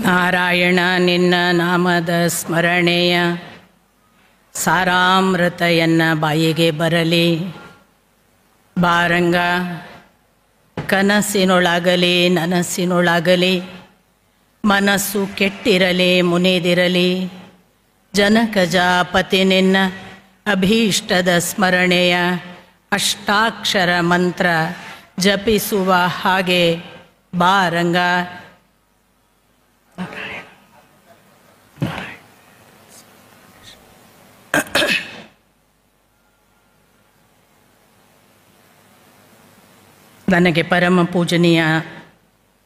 ನಾರಾಯಣ ನಿನ್ನ ನಾಮದ ಸ್ಮರಣೆಯ ಸಾರಾಮೃತ ಎನ್ನ ಬಾಯಿಗೆ ಬರಲಿ. ಬಾರಂಗ ಕನಸಿನೊಳಗಲಿ ನನಸಿನೊಳಗಲಿ ಮನಸ್ಸು ಕೆಟ್ಟಿರಲಿ ಮುನಿದಿರಲಿ. ಜನಕಜಾಪತಿ ನಿನ್ನ ಅಭೀಷ್ಟದ ಸ್ಮರಣೆಯ ಅಷ್ಟಾಕ್ಷರ ಮಂತ್ರ ಜಪಿಸುವ ಹಾಗೆ ಬಾರಂಗ. ನನಗೆ ಪರಮ ಪೂಜನೀಯ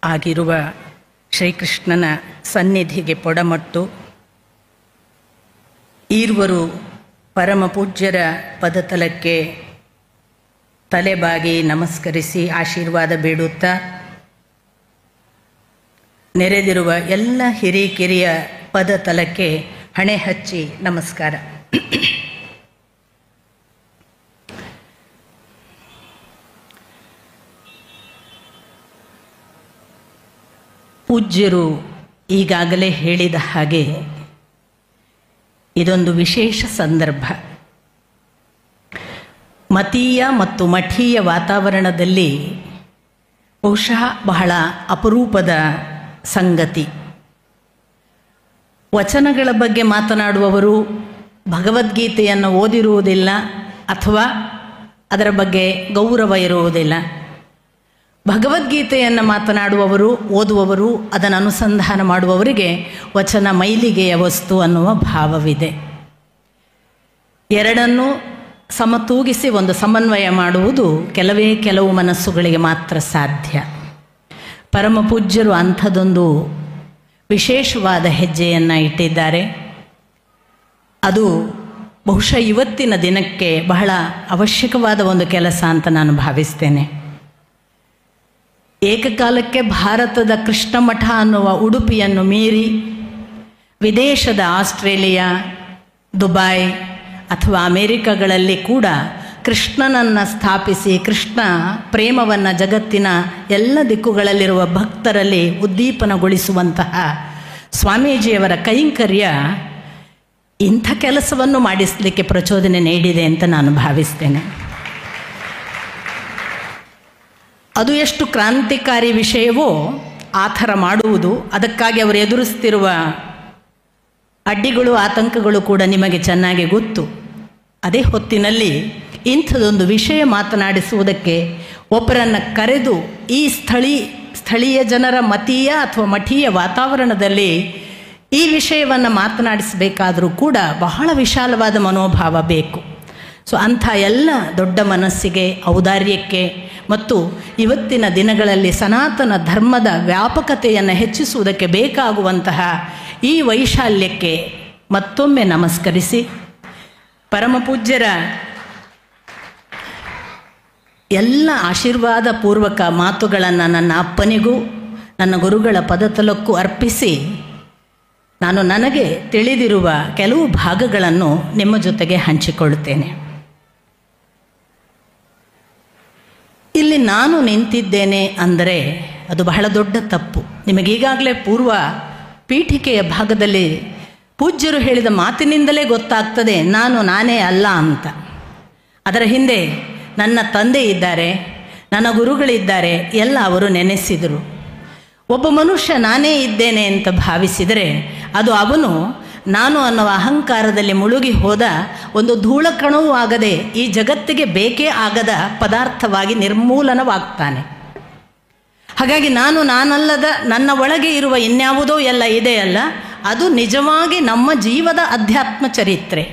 ಆಗಿರುವ ಶ್ರೀಕೃಷ್ಣನ ಸನ್ನಿಧಿಗೆ ಪೊಡಮಟ್ಟು ಈರ್ವರು ಪರಮ ಪೂಜ್ಯರ ಪದತಲಕ್ಕೆ ತಲೆಬಾಗಿ ನಮಸ್ಕರಿಸಿ ಆಶೀರ್ವಾದ ಬೇಡುತ್ತಾ, ನೆರೆದಿರುವ ಎಲ್ಲ ಹಿರಿಕಿರಿಯ ಪದತಲಕ್ಕೆ ಹಣೆ ಹಚ್ಚಿ ನಮಸ್ಕಾರ. ಪೂಜ್ಯರು ಈಗಾಗಲೇ ಹೇಳಿದ ಹಾಗೆ ಇದೊಂದು ವಿಶೇಷ ಸಂದರ್ಭ. ಮತೀಯ ಮತ್ತು ಮಠೀಯ ವಾತಾವರಣದಲ್ಲಿ ಬಹುಶಃ ಬಹಳ ಅಪರೂಪದ ಸಂಗತಿ. ವಚನಗಳ ಬಗ್ಗೆ ಮಾತನಾಡುವವರು ಭಗವದ್ಗೀತೆಯನ್ನು ಓದಿರುವುದಿಲ್ಲ ಅಥವಾ ಅದರ ಬಗ್ಗೆ ಗೌರವ ಇರುವುದಿಲ್ಲ. ಭಗವದ್ಗೀತೆಯನ್ನು ಮಾತನಾಡುವವರು ಓದುವವರು ಅದನ್ನು ಅನುಸಂಧಾನ ಮಾಡುವವರಿಗೆ ವಚನ ಮೈಲಿಗೆಯ ವಸ್ತು ಅನ್ನುವ ಭಾವವಿದೆ. ಎರಡನ್ನೂ ಸಮತೂಗಿಸಿ ಒಂದು ಸಮನ್ವಯ ಮಾಡುವುದು ಕೆಲವು ಮನಸ್ಸುಗಳಿಗೆ ಮಾತ್ರ ಸಾಧ್ಯ. ಪರಮ ಪೂಜ್ಯರು ಅಂಥದ್ದೊಂದು ವಿಶೇಷವಾದ ಹೆಜ್ಜೆಯನ್ನು ಇಟ್ಟಿದ್ದಾರೆ. ಅದು ಬಹುಶಃ ಇವತ್ತಿನ ದಿನಕ್ಕೆ ಬಹಳ ಅವಶ್ಯಕವಾದ ಒಂದು ಕೆಲಸ ಅಂತ ನಾನು ಭಾವಿಸ್ತೇನೆ. ಏಕಕಾಲಕ್ಕೆ ಭಾರತದ ಕೃಷ್ಣಮಠ ಅನ್ನುವ ಉಡುಪಿಯನ್ನು ಮೀರಿ ವಿದೇಶದ ಆಸ್ಟ್ರೇಲಿಯಾ, ದುಬೈ ಅಥವಾ ಅಮೇರಿಕಗಳಲ್ಲಿ ಕೂಡ ಕೃಷ್ಣನನ್ನು ಸ್ಥಾಪಿಸಿ ಕೃಷ್ಣ ಪ್ರೇಮವನ್ನು ಜಗತ್ತಿನ ಎಲ್ಲ ದಿಕ್ಕುಗಳಲ್ಲಿರುವ ಭಕ್ತರಲ್ಲಿ ಉದ್ದೀಪನಗೊಳಿಸುವಂತಹ ಸ್ವಾಮೀಜಿಯವರ ಕೈಂಕರ್ಯ ಇಂಥ ಕೆಲಸವನ್ನು ಮಾಡಿಸಲಿಕ್ಕೆ ಪ್ರಚೋದನೆ ನೀಡಿದೆ ಅಂತ ನಾನು ಭಾವಿಸ್ತೇನೆ. ಅದು ಎಷ್ಟು ಕ್ರಾಂತಿಕಾರಿ ವಿಷಯವೋ ಆ ಥರ ಮಾಡುವುದು, ಅದಕ್ಕಾಗಿ ಅವರು ಎದುರಿಸ್ತಿರುವ ಅಡ್ಡಿಗಳು ಆತಂಕಗಳು ಕೂಡ ನಿಮಗೆ ಚೆನ್ನಾಗಿ ಗೊತ್ತು. ಅದೇ ಹೊತ್ತಿನಲ್ಲಿ ಇಂಥದೊಂದು ವಿಷಯ ಮಾತನಾಡಿಸುವುದಕ್ಕೆ ಒಬ್ಬರನ್ನು ಕರೆದು ಈ ಸ್ಥಳೀಯ ಜನರ ಮತೀಯ ಅಥವಾ ಮಠೀಯ ವಾತಾವರಣದಲ್ಲಿ ಈ ವಿಷಯವನ್ನು ಮಾತನಾಡಿಸಬೇಕಾದರೂ ಕೂಡ ಬಹಳ ವಿಶಾಲವಾದ ಮನೋಭಾವ ಬೇಕು. ಸೊ ಅಂಥ ಎಲ್ಲ ದೊಡ್ಡ ಮನಸ್ಸಿಗೆ, ಔದಾರ್ಯಕ್ಕೆ ಮತ್ತು ಇವತ್ತಿನ ದಿನಗಳಲ್ಲಿ ಸನಾತನ ಧರ್ಮದ ವ್ಯಾಪಕತೆಯನ್ನು ಹೆಚ್ಚಿಸುವುದಕ್ಕೆ ಬೇಕಾಗುವಂತಹ ಈ ವೈಶಾಲ್ಯಕ್ಕೆ ಮತ್ತೊಮ್ಮೆ ನಮಸ್ಕರಿಸಿ, ಪರಮ ಪೂಜ್ಯರ ಎಲ್ಲ ಆಶೀರ್ವಾದ ಪೂರ್ವಕ ಮಾತುಗಳನ್ನು ನನ್ನ ಅಪ್ಪನಿಗೂ ನನ್ನ ಗುರುಗಳ ಪದತಲಕ್ಕೂ ಅರ್ಪಿಸಿ, ನಾನು ನನಗೆ ತಿಳಿದಿರುವ ಕೆಲವು ಭಾಗಗಳನ್ನು ನಿಮ್ಮ ಜೊತೆಗೆ ಹಂಚಿಕೊಳ್ಳುತ್ತೇನೆ. ಇಲ್ಲಿ ನಾನು ನಿಂತಿದ್ದೇನೆ ಅಂದರೆ ಅದು ಬಹಳ ದೊಡ್ಡ ತಪ್ಪು. ನಿಮಗೀಗಾಗಲೇ ಪೂರ್ವ ಪೀಠಿಕೆಯ ಭಾಗದಲ್ಲಿ ಪೂಜ್ಯರು ಹೇಳಿದ ಮಾತಿನಿಂದಲೇ ಗೊತ್ತಾಗ್ತದೆ ನಾನೇ ಅಲ್ಲ ಅಂತ. ಅದರ ಹಿಂದೆ ನನ್ನ ತಂದೆ ಇದ್ದಾರೆ, ನನ್ನ ಗುರುಗಳಿದ್ದಾರೆ, ಎಲ್ಲ ಅವರು ನೆನೆಸಿದರು. ಒಬ್ಬ ಮನುಷ್ಯ ನಾನೇ ಇದ್ದೇನೆ ಅಂತ ಭಾವಿಸಿದರೆ ಅದು ಅವನು ನಾನು ಅನ್ನುವ ಅಹಂಕಾರದಲ್ಲಿ ಮುಳುಗಿ ಹೋದ ಒಂದು ಧೂಳಕಣವೂ ಆಗದೆ ಈ ಜಗತ್ತಿಗೆ ಬೇಕೇ ಆಗದ ಪದಾರ್ಥವಾಗಿ ನಿರ್ಮೂಲನವಾಗ್ತಾನೆ. ಹಾಗಾಗಿ ನಾನಲ್ಲದ ನನ್ನ ಒಳಗೆ ಇರುವ ಇನ್ಯಾವುದೋ ಎಲ್ಲ ಇದೆಯಲ್ಲ, ಅದು ನಿಜವಾಗಿ ನಮ್ಮ ಜೀವದ ಅಧ್ಯಾತ್ಮ ಚರಿತ್ರೆ.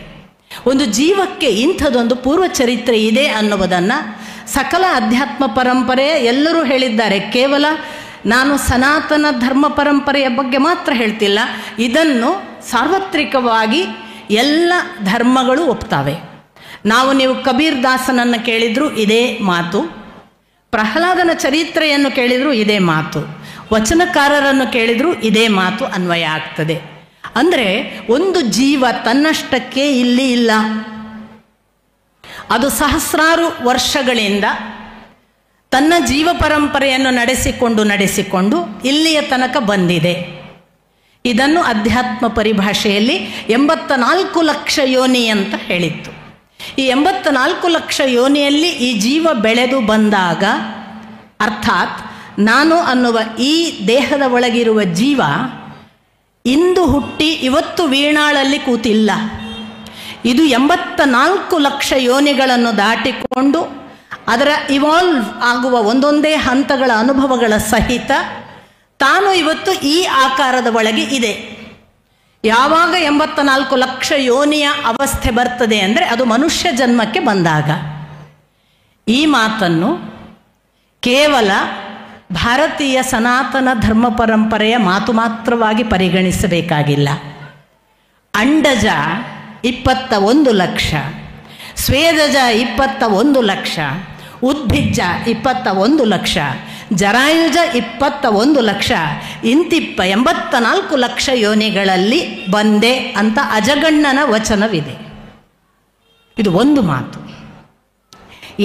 ಒಂದು ಜೀವಕ್ಕೆ ಇಂಥದೊಂದು ಪೂರ್ವ ಚರಿತ್ರೆ ಇದೆ ಅನ್ನುವುದನ್ನು ಸಕಲ ಅಧ್ಯಾತ್ಮ ಪರಂಪರೆ ಎಲ್ಲರೂ ಹೇಳಿದ್ದಾರೆ. ಕೇವಲ ನಾನು ಸನಾತನ ಧರ್ಮ ಪರಂಪರೆಯ ಬಗ್ಗೆ ಮಾತ್ರ ಹೇಳ್ತಿಲ್ಲ, ಇದನ್ನು ಸಾರ್ವತ್ರಿಕವಾಗಿ ಎಲ್ಲ ಧರ್ಮಗಳು ಒಪ್ತಾವೆ. ನೀವು ಕಬೀರ್ ದಾಸನನ್ನು ಕೇಳಿದರೂ ಇದೇ ಮಾತು, ಪ್ರಹ್ಲಾದನ ಚರಿತ್ರೆಯನ್ನು ಕೇಳಿದರೂ ಇದೇ ಮಾತು, ವಚನಕಾರರನ್ನು ಕೇಳಿದರೂ ಇದೇ ಮಾತು ಅನ್ವಯ ಆಗ್ತದೆ. ಅಂದರೆ ಒಂದು ಜೀವ ತನ್ನಷ್ಟಕ್ಕೆ ಇಲ್ಲಿ ಇಲ್ಲ, ಅದು ಸಹಸ್ರಾರು ವರ್ಷಗಳಿಂದ ತನ್ನ ಜೀವ ಪರಂಪರೆಯನ್ನು ನಡೆಸಿಕೊಂಡು ಇಲ್ಲಿಯ ತನಕ ಬಂದಿದೆ. ಇದನ್ನು ಅಧ್ಯಾತ್ಮ ಪರಿಭಾಷೆಯಲ್ಲಿ 84 ಲಕ್ಷ ಯೋನಿ ಅಂತ ಹೇಳಿತ್ತು. ಈ 84 ಲಕ್ಷ ಯೋನಿಯಲ್ಲಿ ಈ ಜೀವ ಬೆಳೆದು ಬಂದಾಗ, ಅರ್ಥಾತ್ ನಾನು ಅನ್ನುವ ಈ ದೇಹದ ಒಳಗಿರುವ ಜೀವ ಇಂದು ಹುಟ್ಟಿ ಇವತ್ತು ವೀಣಾಳಲ್ಲಿ ಕೂತಿಲ್ಲ. ಇದು 84 ಲಕ್ಷ ಯೋನಿಗಳನ್ನು ದಾಟಿಕೊಂಡು ಅದರ ಇವಾಲ್ವ್ ಆಗುವ ಒಂದೊಂದೇ ಹಂತಗಳ ಅನುಭವಗಳ ಸಹಿತ ತಾನು ಇವತ್ತು ಈ ಆಕಾರದ ಒಳಗೆ ಇದೆ. ಯಾವಾಗ 84 ಲಕ್ಷ ಯೋನಿಯ ಅವಸ್ಥೆ ಬರ್ತದೆ ಅಂದರೆ ಅದು ಮನುಷ್ಯ ಜನ್ಮಕ್ಕೆ ಬಂದಾಗ. ಈ ಮಾತನ್ನು ಕೇವಲ ಭಾರತೀಯ ಸನಾತನ ಧರ್ಮ ಪರಂಪರೆಯ ಮಾತು ಮಾತ್ರವಾಗಿ ಪರಿಗಣಿಸಬೇಕಾಗಿಲ್ಲ. ಅಂಡಜ 21 ಲಕ್ಷ, ಸ್ವೇದಜ 21 ಲಕ್ಷ, ಉದ್ಭಿಜ್ಜ 21 ಲಕ್ಷ, ಜರಾಯುಜ 21 ಲಕ್ಷ, ಇಂತಿಪ್ಪ 84 ಲಕ್ಷ ಯೋನಿಗಳಲ್ಲಿ ಬಂದೆ ಅಂತ ಅಜಗಣ್ಣನ ವಚನವಿದೆ. ಇದು ಒಂದು ಮಾತು.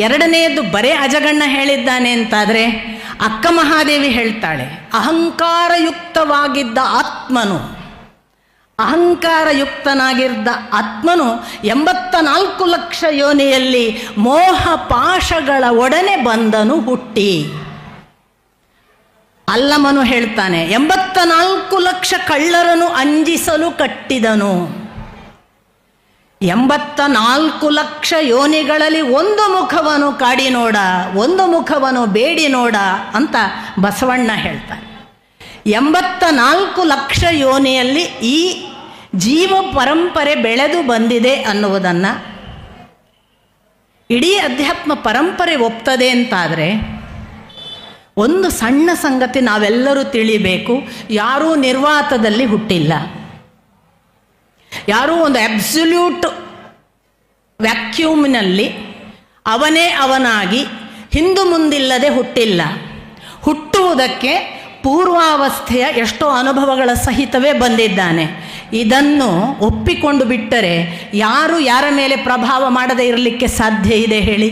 ಎರಡನೆಯದು ಬರೇ ಅಜಗಣ್ಣ ಹೇಳಿದ್ದಾನೆ ಅಂತಾದರೆ ಅಕ್ಕ ಮಹಾದೇವಿ ಹೇಳ್ತಾಳೆ, ಅಹಂಕಾರಯುಕ್ತವಾಗಿದ್ದ ಆತ್ಮನು, ಅಹಂಕಾರಯುಕ್ತನಾಗಿದ್ದ ಆತ್ಮನು 84 ಲಕ್ಷ ಯೋನಿಯಲ್ಲಿ ಮೋಹ ಪಾಶಗಳ ಒಡನೆ ಬಂದನು ಹುಟ್ಟಿ. ಅಲ್ಲಮನು ಹೇಳ್ತಾನೆ, 84 ಲಕ್ಷ ಕಳ್ಳರನ್ನು ಅಂಜಿಸಲು ಕಟ್ಟಿದನು. 84 ಲಕ್ಷ ಯೋನಿಗಳಲ್ಲಿ ಒಂದು ಮುಖವನ್ನು ಕಾಡಿ ನೋಡ, ಒಂದು ಮುಖವನ್ನು ಬೇಡಿ ನೋಡ ಅಂತ ಬಸವಣ್ಣ ಹೇಳ್ತಾರೆ. 84 ಲಕ್ಷ ಯೋನಿಯಲ್ಲಿ ಈ ಜೀವ ಪರಂಪರೆ ಬೆಳೆದು ಬಂದಿದೆ ಅನ್ನುವುದನ್ನು ಇಡೀ ಅಧ್ಯಾತ್ಮ ಪರಂಪರೆ ಒಪ್ತದೆ ಅಂತಾದರೆ ಒಂದು ಸಣ್ಣ ಸಂಗತಿ ನಾವೆಲ್ಲರೂ ತಿಳಿಬೇಕು. ಯಾರೂ ನಿರ್ವಾತದಲ್ಲಿ ಹುಟ್ಟಿಲ್ಲ, ಯಾರೂ ಒಂದು ಅಬ್ಸಲ್ಯೂಟ್ ವ್ಯಾಕ್ಯೂಮ್ನಲ್ಲಿ ಅವನೇ ಅವನಾಗಿ ಹಿಂದು ಮುಂದಿಲ್ಲದೆ ಹುಟ್ಟಿಲ್ಲ. ಹುಟ್ಟುವುದಕ್ಕೆ ಪೂರ್ವಾವಸ್ಥೆಯ ಎಷ್ಟೋ ಅನುಭವಗಳ ಸಹಿತವೇ ಬಂದಿದ್ದಾನೆ. ಇದನ್ನು ಒಪ್ಪಿಕೊಂಡು ಬಿಟ್ಟರೆ ಯಾರು ಯಾರ ಮೇಲೆ ಪ್ರಭಾವ ಮಾಡದೇ ಇರಲಿಕ್ಕೆ ಸಾಧ್ಯ ಇದೆ ಹೇಳಿ?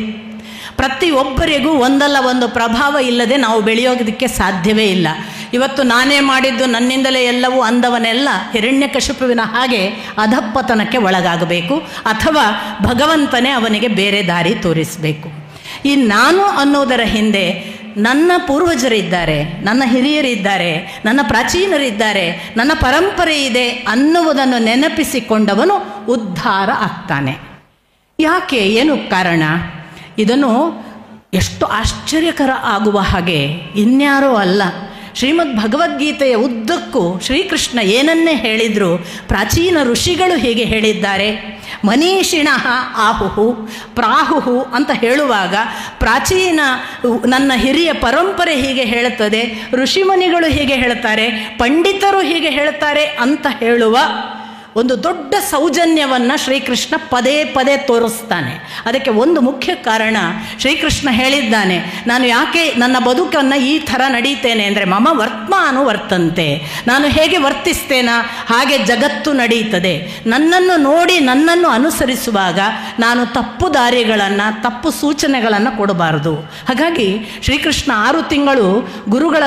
ಪ್ರತಿಯೊಬ್ಬರಿಗೂ ಒಂದಲ್ಲ ಒಂದು ಪ್ರಭಾವ ಇಲ್ಲದೆ ನಾವು ಬೆಳೆಯೋದಕ್ಕೆ ಸಾಧ್ಯವೇ ಇಲ್ಲ. ಇವತ್ತು ನಾನೇ ಮಾಡಿದ್ದು ನನ್ನಿಂದಲೇ ಎಲ್ಲವೂ ಅಂದವನೆಲ್ಲ ಹಿರಣ್ಯಕಶಿಪುವಿನ ಹಾಗೆ ಅಧಪ್ಪತನಕ್ಕೆ ಒಳಗಾಗಬೇಕು, ಅಥವಾ ಭಗವಂತನೇ ಅವನಿಗೆ ಬೇರೆ ದಾರಿ ತೋರಿಸಬೇಕು. ಈ ನಾನು ಅನ್ನೋದರ ಹಿಂದೆ ನನ್ನ ಪೂರ್ವಜರಿದ್ದಾರೆ, ನನ್ನ ಹಿರಿಯರಿದ್ದಾರೆ, ನನ್ನ ಪ್ರಾಚೀನರಿದ್ದಾರೆ, ನನ್ನ ಪರಂಪರೆ ಇದೆ ಅನ್ನುವುದನ್ನು ನೆನಪಿಸಿಕೊಂಡವನು ಉದ್ಧಾರ ಆಗ್ತಾನೆ. ಯಾಕೆ? ಏನು ಕಾರಣ? ಇದನ್ನು ಎಷ್ಟು ಆಶ್ಚರ್ಯಕರ ಆಗುವ ಹಾಗೆ ಇನ್ಯಾರೋ ಅಲ್ಲ, ಶ್ರೀಮದ್ ಭಗವದ್ಗೀತೆಯ ಉದ್ದಕ್ಕೂ ಶ್ರೀಕೃಷ್ಣ ಏನನ್ನೇ ಹೇಳಿದ್ರು ಪ್ರಾಚೀನ ಋಷಿಗಳು ಹೀಗೆ ಹೇಳಿದ್ದಾರೆ. ಮನೀಷಿಣಃ ಆಹುಹು ಪ್ರಾಹುಹು ಅಂತ ಹೇಳುವಾಗ ಪ್ರಾಚೀನ ನನ್ನ ಹಿರಿಯ ಪರಂಪರೆ ಹೀಗೆ ಹೇಳುತ್ತದೆ, ಋಷಿಮುನಿಗಳು ಹೀಗೆ ಹೇಳ್ತಾರೆ, ಪಂಡಿತರು ಹೀಗೆ ಹೇಳ್ತಾರೆ ಅಂತ ಹೇಳುವ ಒಂದು ದೊಡ್ಡ ಸೌಜನ್ಯವನ್ನು ಶ್ರೀಕೃಷ್ಣ ಪದೇ ಪದೇ ತೋರಿಸ್ತಾನೆ. ಅದಕ್ಕೆ ಒಂದು ಮುಖ್ಯ ಕಾರಣ ಶ್ರೀಕೃಷ್ಣ ಹೇಳಿದ್ದಾನೆ, ನಾನು ಯಾಕೆ ನನ್ನ ಬದುಕನ್ನು ಈ ಥರ ನಡೀತೇನೆ ಅಂದರೆ ಮಮ ವರ್ತ್ಮಾನು ವರ್ತಂತೆ, ನಾನು ಹೇಗೆ ವರ್ತಿಸ್ತೇನೋ ಹಾಗೆ ಜಗತ್ತು ನಡೀತದೆ. ನನ್ನನ್ನು ನೋಡಿ ನನ್ನನ್ನು ಅನುಸರಿಸುವಾಗ ನಾನು ತಪ್ಪು ದಾರಿಗಳನ್ನು, ತಪ್ಪು ಸೂಚನೆಗಳನ್ನು ಕೊಡಬಾರದು. ಹಾಗಾಗಿ ಶ್ರೀಕೃಷ್ಣ 6 ತಿಂಗಳು ಗುರುಗಳ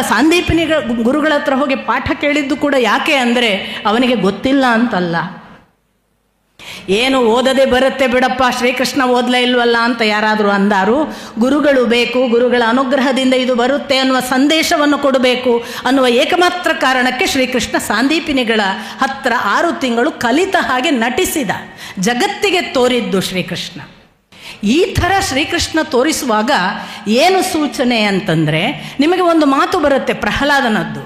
ಗುರುಗಳ ಹತ್ರ ಹೋಗಿ ಪಾಠ ಕೇಳಿದ್ದು ಕೂಡ ಯಾಕೆ ಅಂದರೆ ಅವನಿಗೆ ಗೊತ್ತಿಲ್ಲ ಅಂತಲ್ಲ, ಏನು ಓದದೆ ಬರುತ್ತೆ ಬಿಡಪ್ಪ, ಶ್ರೀಕೃಷ್ಣ ಓದಲೇ ಇಲ್ವಲ್ಲ ಅಂತ ಯಾರಾದರೂ ಅಂದಾರು. ಗುರುಗಳು ಬೇಕು, ಗುರುಗಳ ಅನುಗ್ರಹದಿಂದ ಇದು ಬರುತ್ತೆ ಅನ್ನುವ ಸಂದೇಶವನ್ನು ಕೊಡಬೇಕು ಅನ್ನುವ ಏಕಮಾತ್ರ ಕಾರಣಕ್ಕೆ ಶ್ರೀಕೃಷ್ಣ ಸಾಂದೀಪಿನಿಗಳ ಹತ್ರ 6 ತಿಂಗಳು ಕಲಿತ ಹಾಗೆ ನಟಿಸಿದ, ಜಗತ್ತಿಗೆ ತೋರಿದ್ದು ಶ್ರೀಕೃಷ್ಣ. ಈ ಥರ ಶ್ರೀಕೃಷ್ಣ ತೋರಿಸುವಾಗ ಏನು ಸೂಚನೆ ಅಂತಂದರೆ, ನಿಮಗೆ ಒಂದು ಮಾತು ಬರುತ್ತೆ ಪ್ರಹ್ಲಾದನದ್ದು.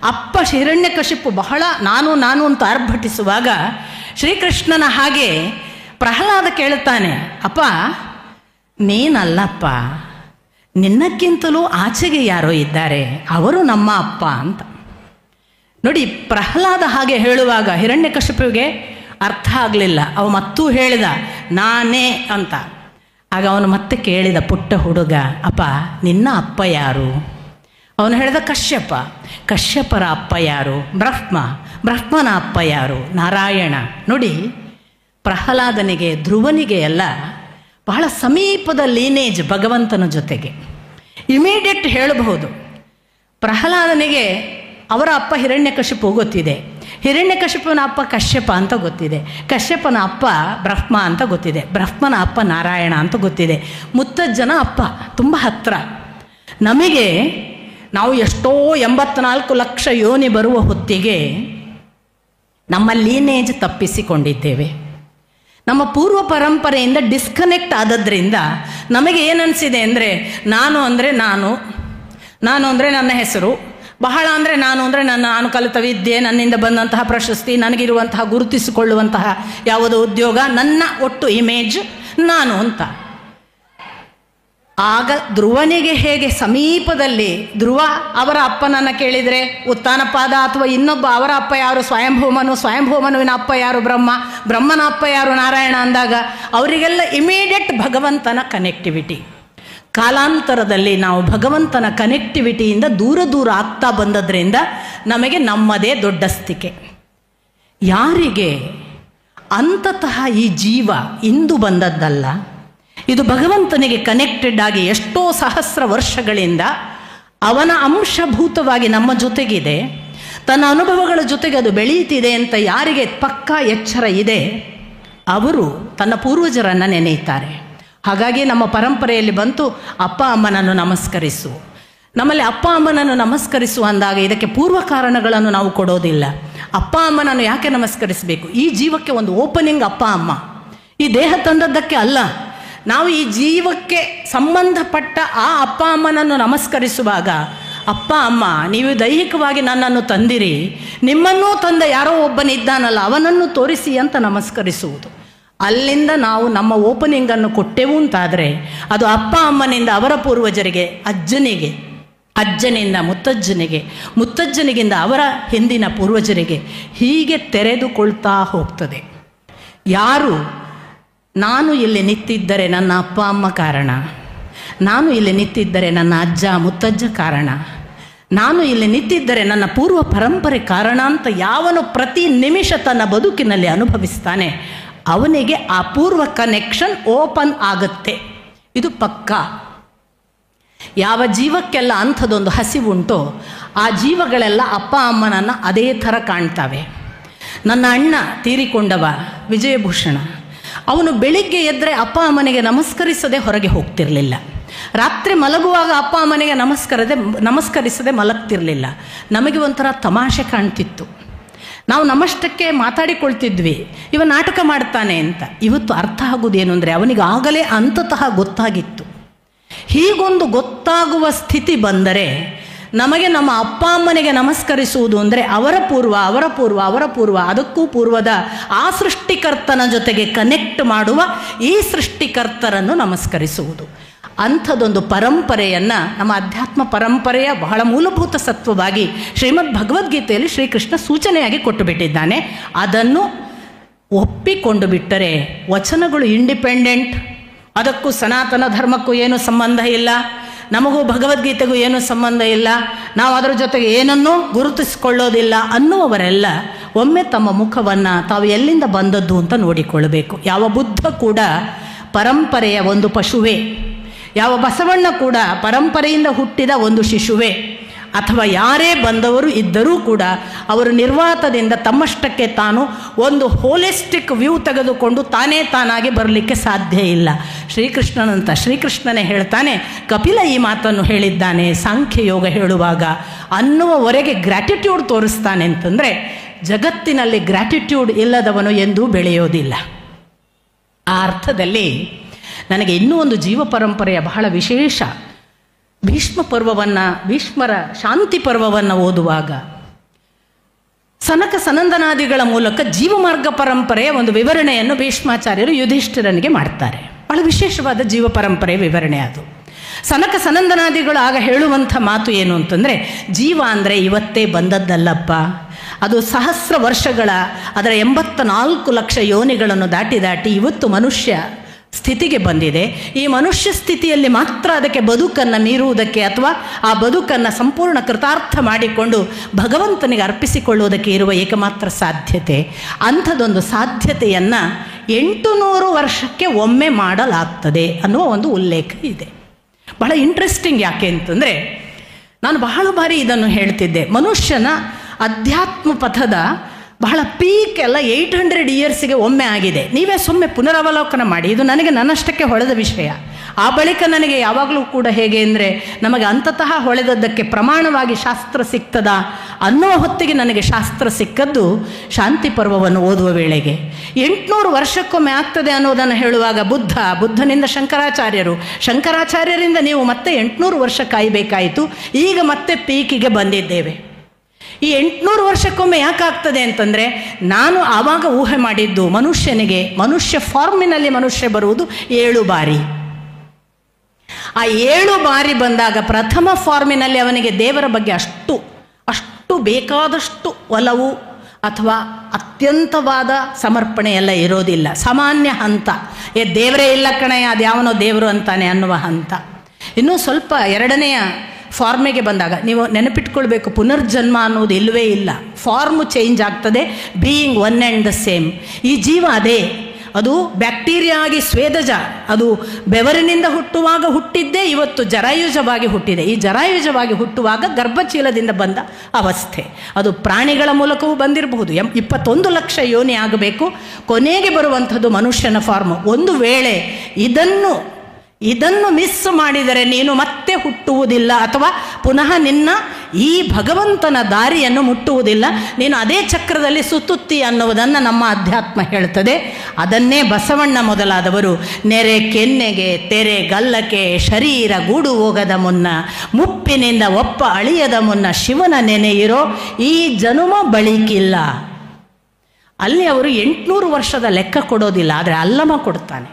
ಅಪ್ಪ ಹಿರಣ್ಯಕಶಿಪು ಬಹಳ ನಾನು ಅಂತ ಆರ್ಭಟಿಸುವಾಗ ಶ್ರೀಕೃಷ್ಣನ ಹಾಗೆ ಪ್ರಹ್ಲಾದ ಕೇಳ್ತಾನೆ, ಅಪ್ಪ ನೀನಲ್ಲಪ್ಪ, ನಿನ್ನಕ್ಕಿಂತಲೂ ಆಚೆಗೆ ಯಾರೋ ಇದ್ದಾರೆ, ಅವರು ನಮ್ಮ ಅಪ್ಪ ಅಂತ. ನೋಡಿ, ಪ್ರಹ್ಲಾದ ಹಾಗೆ ಹೇಳುವಾಗ ಹಿರಣ್ಯಕಶಿಪುವಿಗೆ ಅರ್ಥ ಆಗಲಿಲ್ಲ. ಅವ ಮತ್ತೂ ಹೇಳಿದ ನಾನೇ ಅಂತ. ಆಗ ಅವನು ಮತ್ತೆ ಕೇಳಿದ, ಪುಟ್ಟ ಹುಡುಗ, ಅಪ್ಪ ನಿನ್ನ ಅಪ್ಪ ಯಾರು? ಅವನು ಹೇಳಿದ ಕಶ್ಯಪ. ಕಶ್ಯಪರ ಅಪ್ಪ ಯಾರು? ಬ್ರಹ್ಮನ ಅಪ್ಪ ಯಾರು? ನಾರಾಯಣ. ನೋಡಿ, ಪ್ರಹ್ಲಾದನಿಗೆ ಧ್ರುವನಿಗೆ ಎಲ್ಲ ಬಹಳ ಸಮೀಪದ ಲೀನೇಜ್ ಭಗವಂತನ ಜೊತೆಗೆ. ಇಮಿಡಿಯೇಟ್ ಹೇಳಬಹುದು. ಪ್ರಹ್ಲಾದನಿಗೆ ಅವರ ಅಪ್ಪ ಹಿರಣ್ಯಕಶಿಪು ಗೊತ್ತಿದೆ, ಹಿರಣ್ಯಕಶಿಪುನ ಅಪ್ಪ ಕಶ್ಯಪ ಅಂತ ಗೊತ್ತಿದೆ, ಕಶ್ಯಪನ ಅಪ್ಪ ಬ್ರಹ್ಮ ಅಂತ ಗೊತ್ತಿದೆ, ಬ್ರಹ್ಮನ ಅಪ್ಪ ನಾರಾಯಣ ಅಂತ ಗೊತ್ತಿದೆ, ಮುತ್ತಜ್ಜನ ಅಪ್ಪ ತುಂಬ ಹತ್ತಿರ. ನಮಗೆ ನಾವು ಎಷ್ಟೋ 84 ಲಕ್ಷ ಯೋನಿ ಬರುವ ಹೊತ್ತಿಗೆ ನಮ್ಮ ಲೀನೇಜ್ ತಪ್ಪಿಸಿಕೊಂಡಿದ್ದೇವೆ. ನಮ್ಮ ಪೂರ್ವ ಪರಂಪರೆಯಿಂದ ಡಿಸ್ಕನೆಕ್ಟ್ ಆದದ್ರಿಂದ ನಮಗೆ ಏನನ್ಸಿದೆ ಅಂದರೆ ನಾನು ಅಂದರೆ ನಾನು ಅಂದರೆ ನನ್ನ ಹೆಸರು, ಬಹಳ ಅಂದರೆ ನಾನು ಕಲಿತ ವಿದ್ಯೆ, ನನ್ನಿಂದ ಬಂದಂತಹ ಪ್ರಶಸ್ತಿ, ನನಗಿರುವಂತಹ ಗುರುತಿಸಿಕೊಳ್ಳುವಂತಹ ಯಾವುದೋ ಉದ್ಯೋಗ, ನನ್ನ ಒಟ್ಟು ಇಮೇಜ್ ನಾನು ಅಂತ. ಆಗ ಧ್ರುವನಿಗೆ ಹೇಗೆ ಸಮೀಪದಲ್ಲಿ ಧ್ರುವ ಅವರ ಅಪ್ಪನನ್ನು ಕೇಳಿದರೆ ಉತ್ತಾನಪಾದ ಅಥವಾ ಇನ್ನೊಬ್ಬ ಅವರ ಅಪ್ಪ ಯಾರು ಸ್ವಯಂಭೂಮನುವಿನ ಅಪ್ಪ ಯಾರು ಬ್ರಹ್ಮನ ಅಪ್ಪ ಯಾರು ನಾರಾಯಣ ಅಂದಾಗ ಅವರಿಗೆಲ್ಲ ಇಮಿಡಿಯೇಟ್ ಭಗವಂತನ ಕನೆಕ್ಟಿವಿಟಿ. ಕಾಲಾಂತರದಲ್ಲಿ ನಾವು ಭಗವಂತನ ಕನೆಕ್ಟಿವಿಟಿಯಿಂದ ದೂರ ಆಗ್ತಾ ಬಂದದ್ರಿಂದ ನಮಗೆ ನಮ್ಮದೇ ದೊಡ್ಡಸ್ತಿಕೆ. ಯಾರಿಗೆ ಅಂತತಃ ಈ ಜೀವ ಇಂದು ಬಂದದ್ದಲ್ಲ, ಇದು ಭಗವಂತನಿಗೆ ಕನೆಕ್ಟೆಡ್ ಆಗಿ ಎಷ್ಟೋ ಸಹಸ್ರ ವರ್ಷಗಳಿಂದ ಅವನ ಅಂಶಭೂತವಾಗಿ ನಮ್ಮ ಜೊತೆಗಿದೆ, ತನ್ನ ಅನುಭವಗಳ ಜೊತೆಗೆ ಅದು ಬೆಳೆಯುತ್ತಿದೆ ಅಂತ ಯಾರಿಗೆ ಪಕ್ಕಾ ಎಚ್ಚರ ಇದೆ ಅವರು ತನ್ನ ಪೂರ್ವಜರನ್ನು ನೆನೆಯುತ್ತಾರೆ. ಹಾಗಾಗಿ ನಮ್ಮ ಪರಂಪರೆಯಲ್ಲಿ ಬಂತು ಅಪ್ಪ ಅಮ್ಮನನ್ನು ನಮಸ್ಕರಿಸು. ನಮ್ಮಲ್ಲಿ ಅಪ್ಪ ಅಮ್ಮನನ್ನು ನಮಸ್ಕರಿಸು ಅಂದಾಗ ಇದಕ್ಕೆ ಪೂರ್ವ ಕಾರಣಗಳನ್ನು ನಾವು ಕೊಡೋದಿಲ್ಲ. ಅಪ್ಪ ಅಮ್ಮನನ್ನು ಯಾಕೆ ನಮಸ್ಕರಿಸಬೇಕು? ಈ ಜೀವಕ್ಕೆ ಒಂದು ಓಪನಿಂಗ್ ಅಪ್ಪ ಅಮ್ಮ, ಈ ದೇಹ ತಂದದ್ದಕ್ಕೆ ಅಲ್ಲ. ನಾವು ಈ ಜೀವಕ್ಕೆ ಸಂಬಂಧಪಟ್ಟ ಆ ಅಪ್ಪ ಅಮ್ಮನನ್ನು ನಮಸ್ಕರಿಸುವಾಗ, ಅಪ್ಪ ಅಮ್ಮ ನೀವು ದೈಹಿಕವಾಗಿ ನನ್ನನ್ನು ತಂದಿರಿ, ನಿಮ್ಮನ್ನೂ ತಂದ ಯಾರೋ ಒಬ್ಬನಿದ್ದಾನಲ್ಲ ಅವನನ್ನು ತೋರಿಸಿ ಅಂತ ನಮಸ್ಕರಿಸುವುದು. ಅಲ್ಲಿಂದ ನಾವು ನಮ್ಮ ಓಪನಿಂಗನ್ನು ಕೊಟ್ಟೆವು ಅಂತಾದರೆ ಅದು ಅಪ್ಪ ಅಮ್ಮನಿಂದ ಅವರ ಪೂರ್ವಜರಿಗೆ, ಅಜ್ಜನಿಂದ ಮುತ್ತಜ್ಜನಿಗಿಂದ ಅವರ ಹಿಂದಿನ ಪೂರ್ವಜರಿಗೆ ಹೀಗೆ ತೆರೆದುಕೊಳ್ತಾ ಹೋಗ್ತದೆ. ಯಾರು ನಾನು ಇಲ್ಲಿ ನಿಂತಿದ್ದರೆ ನನ್ನ ಅಪ್ಪ ಅಮ್ಮ ಕಾರಣ, ನಾನು ಇಲ್ಲಿ ನಿಂತಿದ್ದರೆ ನನ್ನ ಅಜ್ಜ ಮುತ್ತಜ್ಜ ಕಾರಣ, ನಾನು ಇಲ್ಲಿ ನಿಂತಿದ್ದರೆ ನನ್ನ ಪೂರ್ವ ಪರಂಪರೆ ಕಾರಣ ಅಂತ ಯಾವನು ಪ್ರತಿ ನಿಮಿಷ ತನ್ನ ಬದುಕಿನಲ್ಲಿ ಅನುಭವಿಸ್ತಾನೆ ಅವನಿಗೆ ಆ ಪೂರ್ವ ಕನೆಕ್ಷನ್ ಓಪನ್ ಆಗುತ್ತೆ. ಇದು ಪಕ್ಕಾ. ಯಾವ ಜೀವಕ್ಕೆಲ್ಲ ಅಂಥದ್ದೊಂದು ಹಸಿವುಂಟೋ ಆ ಜೀವಗಳೆಲ್ಲ ಅಪ್ಪ ಅಮ್ಮನನ್ನು ಅದೇ ಥರ ಕಾಣ್ತವೆ. ನನ್ನ ಅಣ್ಣ ತೀರಿಕೊಂಡವ ವಿಜಯಭೂಷಣ, ಅವನು ಬೆಳಿಗ್ಗೆ ಎದ್ದರೆ ಅಪ್ಪ ಅಮ್ಮನಿಗೆ ನಮಸ್ಕರಿಸದೆ ಹೊರಗೆ ಹೋಗ್ತಿರಲಿಲ್ಲ, ರಾತ್ರಿ ಮಲಗುವಾಗ ಅಪ್ಪ ಅಮ್ಮನಿಗೆ ನಮಸ್ಕರಿಸದೆ ಮಲಗ್ತಿರಲಿಲ್ಲ. ನಮಗೆ ಒಂಥರ ತಮಾಷೆ ಕಾಣ್ತಿತ್ತು. ನಾವು ನಮ್ಮಷ್ಟಕ್ಕೆ ಮಾತಾಡಿಕೊಳ್ತಿದ್ವಿ, ಇವ ನಾಟಕ ಮಾಡ್ತಾನೆ ಅಂತ. ಇವತ್ತು ಅರ್ಥ ಆಗುವುದೇನು ಅಂದರೆ ಅವನಿಗೆ ಆಗಲೇ ಅಂತತಃ ಗೊತ್ತಾಗಿತ್ತು. ಹೀಗೊಂದು ಗೊತ್ತಾಗುವ ಸ್ಥಿತಿ ಬಂದರೆ ನಮಗೆ ನಮ್ಮ ಅಪ್ಪ ಅಮ್ಮನಿಗೆ ನಮಸ್ಕರಿಸುವುದು ಅಂದರೆ ಅವರ ಪೂರ್ವ ಅದಕ್ಕೂ ಪೂರ್ವದ ಆ ಸೃಷ್ಟಿಕರ್ತನ ಜೊತೆಗೆ ಕನೆಕ್ಟ್ ಮಾಡುವ ಈ ಸೃಷ್ಟಿಕರ್ತರನ್ನು ನಮಸ್ಕರಿಸುವುದು. ಅಂಥದ್ದೊಂದು ಪರಂಪರೆಯನ್ನು ನಮ್ಮ ಅಧ್ಯಾತ್ಮ ಪರಂಪರೆಯ ಬಹಳ ಮೂಲಭೂತ ಸತ್ವವಾಗಿ ಶ್ರೀಮದ್ ಭಗವದ್ಗೀತೆಯಲ್ಲಿ ಶ್ರೀಕೃಷ್ಣ ಸೂಚನೆಯಾಗಿ ಕೊಟ್ಟು ಬಿಟ್ಟಿದ್ದಾನೆ. ಅದನ್ನು ಒಪ್ಪಿಕೊಂಡು ಬಿಟ್ಟರೆ ವಚನಗಳು ಇಂಡಿಪೆಂಡೆಂಟ್, ಅದಕ್ಕೂ ಸನಾತನ ಧರ್ಮಕ್ಕೂ ಏನೂ ಸಂಬಂಧ ಇಲ್ಲ, ನಮಗೂ ಭಗವದ್ಗೀತೆಗೂ ಏನೂ ಸಂಬಂಧ ಇಲ್ಲ, ನಾವು ಅದರ ಜೊತೆಗೆ ಏನನ್ನೂ ಗುರುತಿಸಿಕೊಳ್ಳೋದಿಲ್ಲ ಅನ್ನುವವರೆಲ್ಲ ಒಮ್ಮೆ ತಮ್ಮ ಮುಖವನ್ನು ತಾವು ಎಲ್ಲಿಂದ ಬಂದದ್ದು ಅಂತ ನೋಡಿಕೊಳ್ಳಬೇಕು. ಯಾವ ಬುದ್ಧ ಕೂಡ ಪರಂಪರೆಯ ಒಂದು ಪಶುವೇ, ಯಾವ ಬಸವಣ್ಣ ಕೂಡ ಪರಂಪರೆಯಿಂದ ಹುಟ್ಟಿದ ಒಂದು ಶಿಶುವೇ, ಅಥವಾ ಯಾರೇ ಬಂದವರು ಇದ್ದರೂ ಕೂಡ ಅವರು ನಿರ್ವಾತದಿಂದ ತಮ್ಮಷ್ಟಕ್ಕೆ ತಾನು ಒಂದು ಹೋಲಿಸ್ಟಿಕ್ ವ್ಯೂ ತೆಗೆದುಕೊಂಡು ತಾನಾಗಿ ಬರಲಿಕ್ಕೆ ಸಾಧ್ಯ ಇಲ್ಲ. ಶ್ರೀಕೃಷ್ಣನೇ ಹೇಳ್ತಾನೆ, ಕಪಿಲ ಈ ಮಾತನ್ನು ಹೇಳಿದ್ದಾನೆ ಸಾಂಖ್ಯ ಯೋಗ ಹೇಳುವಾಗ ಅನ್ನುವವರೆಗೆ ಗ್ರ್ಯಾಟಿಟ್ಯೂಡ್ ತೋರಿಸ್ತಾನೆ. ಅಂತಂದರೆ ಜಗತ್ತಿನಲ್ಲಿ ಗ್ರ್ಯಾಟಿಟ್ಯೂಡ್ ಇಲ್ಲದವನು ಎಂದೂ ಬೆಳೆಯೋದಿಲ್ಲ. ಆ ಅರ್ಥದಲ್ಲಿ ನನಗೆ ಇನ್ನೂ ಒಂದು ಜೀವ ಪರಂಪರೆಯ ಬಹಳ ವಿಶೇಷ ಭೀಷ್ಮರ ಶಾಂತಿ ಪರ್ವವನ್ನು ಓದುವಾಗ ಸನಕ ಸನಂದನಾದಿಗಳ ಮೂಲಕ ಜೀವಮಾರ್ಗ ಪರಂಪರೆಯ ಒಂದು ವಿವರಣೆಯನ್ನು ಭೀಷ್ಮಾಚಾರ್ಯರು ಯುಧಿಷ್ಠಿರನಿಗೆ ಮಾಡ್ತಾರೆ. ಬಹಳ ವಿಶೇಷವಾದ ಜೀವ ಪರಂಪರೆಯ ವಿವರಣೆ ಅದು. ಸನಕ ಸನಂದನಾದಿಗಳು ಆಗ ಹೇಳುವಂಥ ಮಾತು ಏನು ಅಂತಂದರೆ, ಜೀವ ಅಂದರೆ ಇವತ್ತೇ ಬಂದದ್ದಲ್ಲಪ್ಪ, ಅದು ಸಹಸ್ರ ವರ್ಷಗಳ ಅದರ 84 ಲಕ್ಷ ಯೋನಿಗಳನ್ನು ದಾಟಿ ಇವತ್ತು ಮನುಷ್ಯ ಸ್ಥಿತಿಗೆ ಬಂದಿದೆ. ಈ ಮನುಷ್ಯ ಸ್ಥಿತಿಯಲ್ಲಿ ಮಾತ್ರ ಅದಕ್ಕೆ ಬದುಕನ್ನು ಮೀರುವುದಕ್ಕೆ ಅಥವಾ ಆ ಬದುಕನ್ನು ಸಂಪೂರ್ಣ ಕೃತಾರ್ಥ ಮಾಡಿಕೊಂಡು ಭಗವಂತನಿಗೆ ಅರ್ಪಿಸಿಕೊಳ್ಳುವುದಕ್ಕೆ ಇರುವ ಏಕಮಾತ್ರ ಸಾಧ್ಯತೆ. ಅಂಥದ್ದೊಂದು ಸಾಧ್ಯತೆಯನ್ನು 800 ವರ್ಷಕ್ಕೆ ಒಮ್ಮೆ ಮಾಡಲಾಗ್ತದೆ ಅನ್ನುವ ಒಂದು ಉಲ್ಲೇಖ ಇದೆ. ಬಹಳ ಇಂಟ್ರೆಸ್ಟಿಂಗ್. ಯಾಕೆ ಅಂತಂದರೆ ನಾನು ಬಹಳ ಬಾರಿ ಇದನ್ನು ಹೇಳ್ತಿದ್ದೆ. ಮನುಷ್ಯನ ಅಧ್ಯಾತ್ಮ ಪಥದ ಬಹಳ ಪೀಕ್ ಎಲ್ಲ 800 ಇಯರ್ಸಿಗೆ ಒಮ್ಮೆ ಆಗಿದೆ. ನೀವೇ ಸುಮ್ಮನೆ ಪುನರಾವಲೋಕನ ಮಾಡಿ. ಇದು ನನಗೆ ನನ್ನಷ್ಟಕ್ಕೆ ಹೊಳೆದ ವಿಷಯ. ಆ ಬಳಿಕ ನನಗೆ ಯಾವಾಗಲೂ ಕೂಡ ಹೇಗೆ ಅಂದರೆ, ನಮಗೆ ಅಂತತಃ ಹೊಳೆದದ್ದಕ್ಕೆ ಪ್ರಮಾಣವಾಗಿ ಶಾಸ್ತ್ರ ಸಿಗ್ತದ ಅನ್ನೋ ಹೊತ್ತಿಗೆ ನನಗೆ ಶಾಸ್ತ್ರ ಸಿಕ್ಕದ್ದು ಶಾಂತಿ ಪರ್ವವನ್ನು ಓದುವ ವೇಳೆಗೆ. 800 ವರ್ಷಕ್ಕೊಮ್ಮೆ ಆಗ್ತದೆ ಅನ್ನೋದನ್ನು ಹೇಳುವಾಗ ಬುದ್ಧನಿಂದ ಶಂಕರಾಚಾರ್ಯರಿಂದ ನೀವು ಮತ್ತೆ 800 ವರ್ಷ ಕಾಯಬೇಕಾಯಿತು. ಈಗ ಮತ್ತೆ ಪೀಕಿಗೆ ಬಂದಿದ್ದೇವೆ. ಈ 800 ವರ್ಷಕ್ಕೊಮ್ಮೆ ಯಾಕಾಗ್ತದೆ ಅಂತಂದರೆ, ನಾನು ಆವಾಗ ಊಹೆ ಮಾಡಿದ್ದು ಮನುಷ್ಯ ಫಾರ್ಮಿನಲ್ಲಿ ಮನುಷ್ಯ ಬರುವುದು 7 ಬಾರಿ. ಆ 7 ಬಾರಿ ಬಂದಾಗ ಪ್ರಥಮ ಫಾರ್ಮಿನಲ್ಲಿ ಅವನಿಗೆ ದೇವರ ಬಗ್ಗೆ ಅಷ್ಟು ಬೇಕಾದಷ್ಟು ಒಲವು ಅಥವಾ ಅತ್ಯಂತವಾದ ಸಮರ್ಪಣೆ ಎಲ್ಲ ಇರೋದಿಲ್ಲ. ಸಾಮಾನ್ಯ ಹಂತ, ದೇವರೇ ಇಲ್ಲ ಕಣಯ್ಯ, ಅದು ಯಾವನೋ ದೇವರು ಅಂತಾನೆ ಅನ್ನುವ ಹಂತ. ಇನ್ನೂ ಸ್ವಲ್ಪ 2ನೆಯ ಫಾರ್ಮಿಗೆ ಬಂದಾಗ ನೀವು ನೆನಪಿಟ್ಕೊಳ್ಬೇಕು, ಪುನರ್ಜನ್ಮ ಅನ್ನೋದು ಇಲ್ಲವೇ ಇಲ್ಲ. ಫಾರ್ಮು ಚೇಂಜ್ ಆಗ್ತದೆ, being one and the same. ಈ ಜೀವ ಅದೇ, ಅದು ಬ್ಯಾಕ್ಟೀರಿಯಾ ಆಗಿ ಸ್ವೇದಜ, ಅದು ಬೆವರಿನಿಂದ ಹುಟ್ಟಿದ್ದೇ ಇವತ್ತು ಜರಾಯುಜವಾಗಿ ಹುಟ್ಟಿದೆ. ಈ ಜರಾಯುಜವಾಗಿ ಹುಟ್ಟುವಾಗ ಗರ್ಭಚೀಲದಿಂದ ಬಂದ ಅವಸ್ಥೆ. ಅದು ಪ್ರಾಣಿಗಳ ಮೂಲಕವೂ ಬಂದಿರಬಹುದು. 21 ಲಕ್ಷ ಯೋನಿ ಆಗಬೇಕು, ಕೊನೆಗೆ ಬರುವಂಥದ್ದು ಮನುಷ್ಯನ ಫಾರ್ಮು. ಒಂದು ವೇಳೆ ಇದನ್ನು ಮಿಸ್ ಮಾಡಿದರೆ ನೀನು ಮತ್ತೆ ಹುಟ್ಟುವುದಿಲ್ಲ, ಅಥವಾ ಪುನಃ ನಿನ್ನ ಈ ಭಗವಂತನ ದಾರಿಯನ್ನು ಮುಟ್ಟುವುದಿಲ್ಲ. ನೀನು ಅದೇ ಚಕ್ರದಲ್ಲಿ ಸುತ್ತುತ್ತಿ ಅನ್ನುವುದನ್ನು ನಮ್ಮ ಅಧ್ಯಾತ್ಮ ಹೇಳ್ತದೆ. ಅದನ್ನೇ ಬಸವಣ್ಣ ಮೊದಲಾದವರು ನೆರೆ ಕೆನ್ನೆಗೆ ತೆರೆ ಗಲ್ಲಕ್ಕೆ ಶರೀರ ಗೂಡು ಹೋಗದ ಮುನ್ನ ಮುಪ್ಪಿನಿಂದ ಒಪ್ಪ ಅಳಿಯದ ಮುನ್ನ ಶಿವನ ನೆನೆಯಿರೋ ಈ ಜನುಮ ಬಳಿಕಿಲ್ಲ. ಅಲ್ಲಿ ಅವರು 800 ವರ್ಷದ ಲೆಕ್ಕ ಕೊಡೋದಿಲ್ಲ, ಆದರೆ ಅಲ್ಲಮ ಕೊಡ್ತಾನೆ.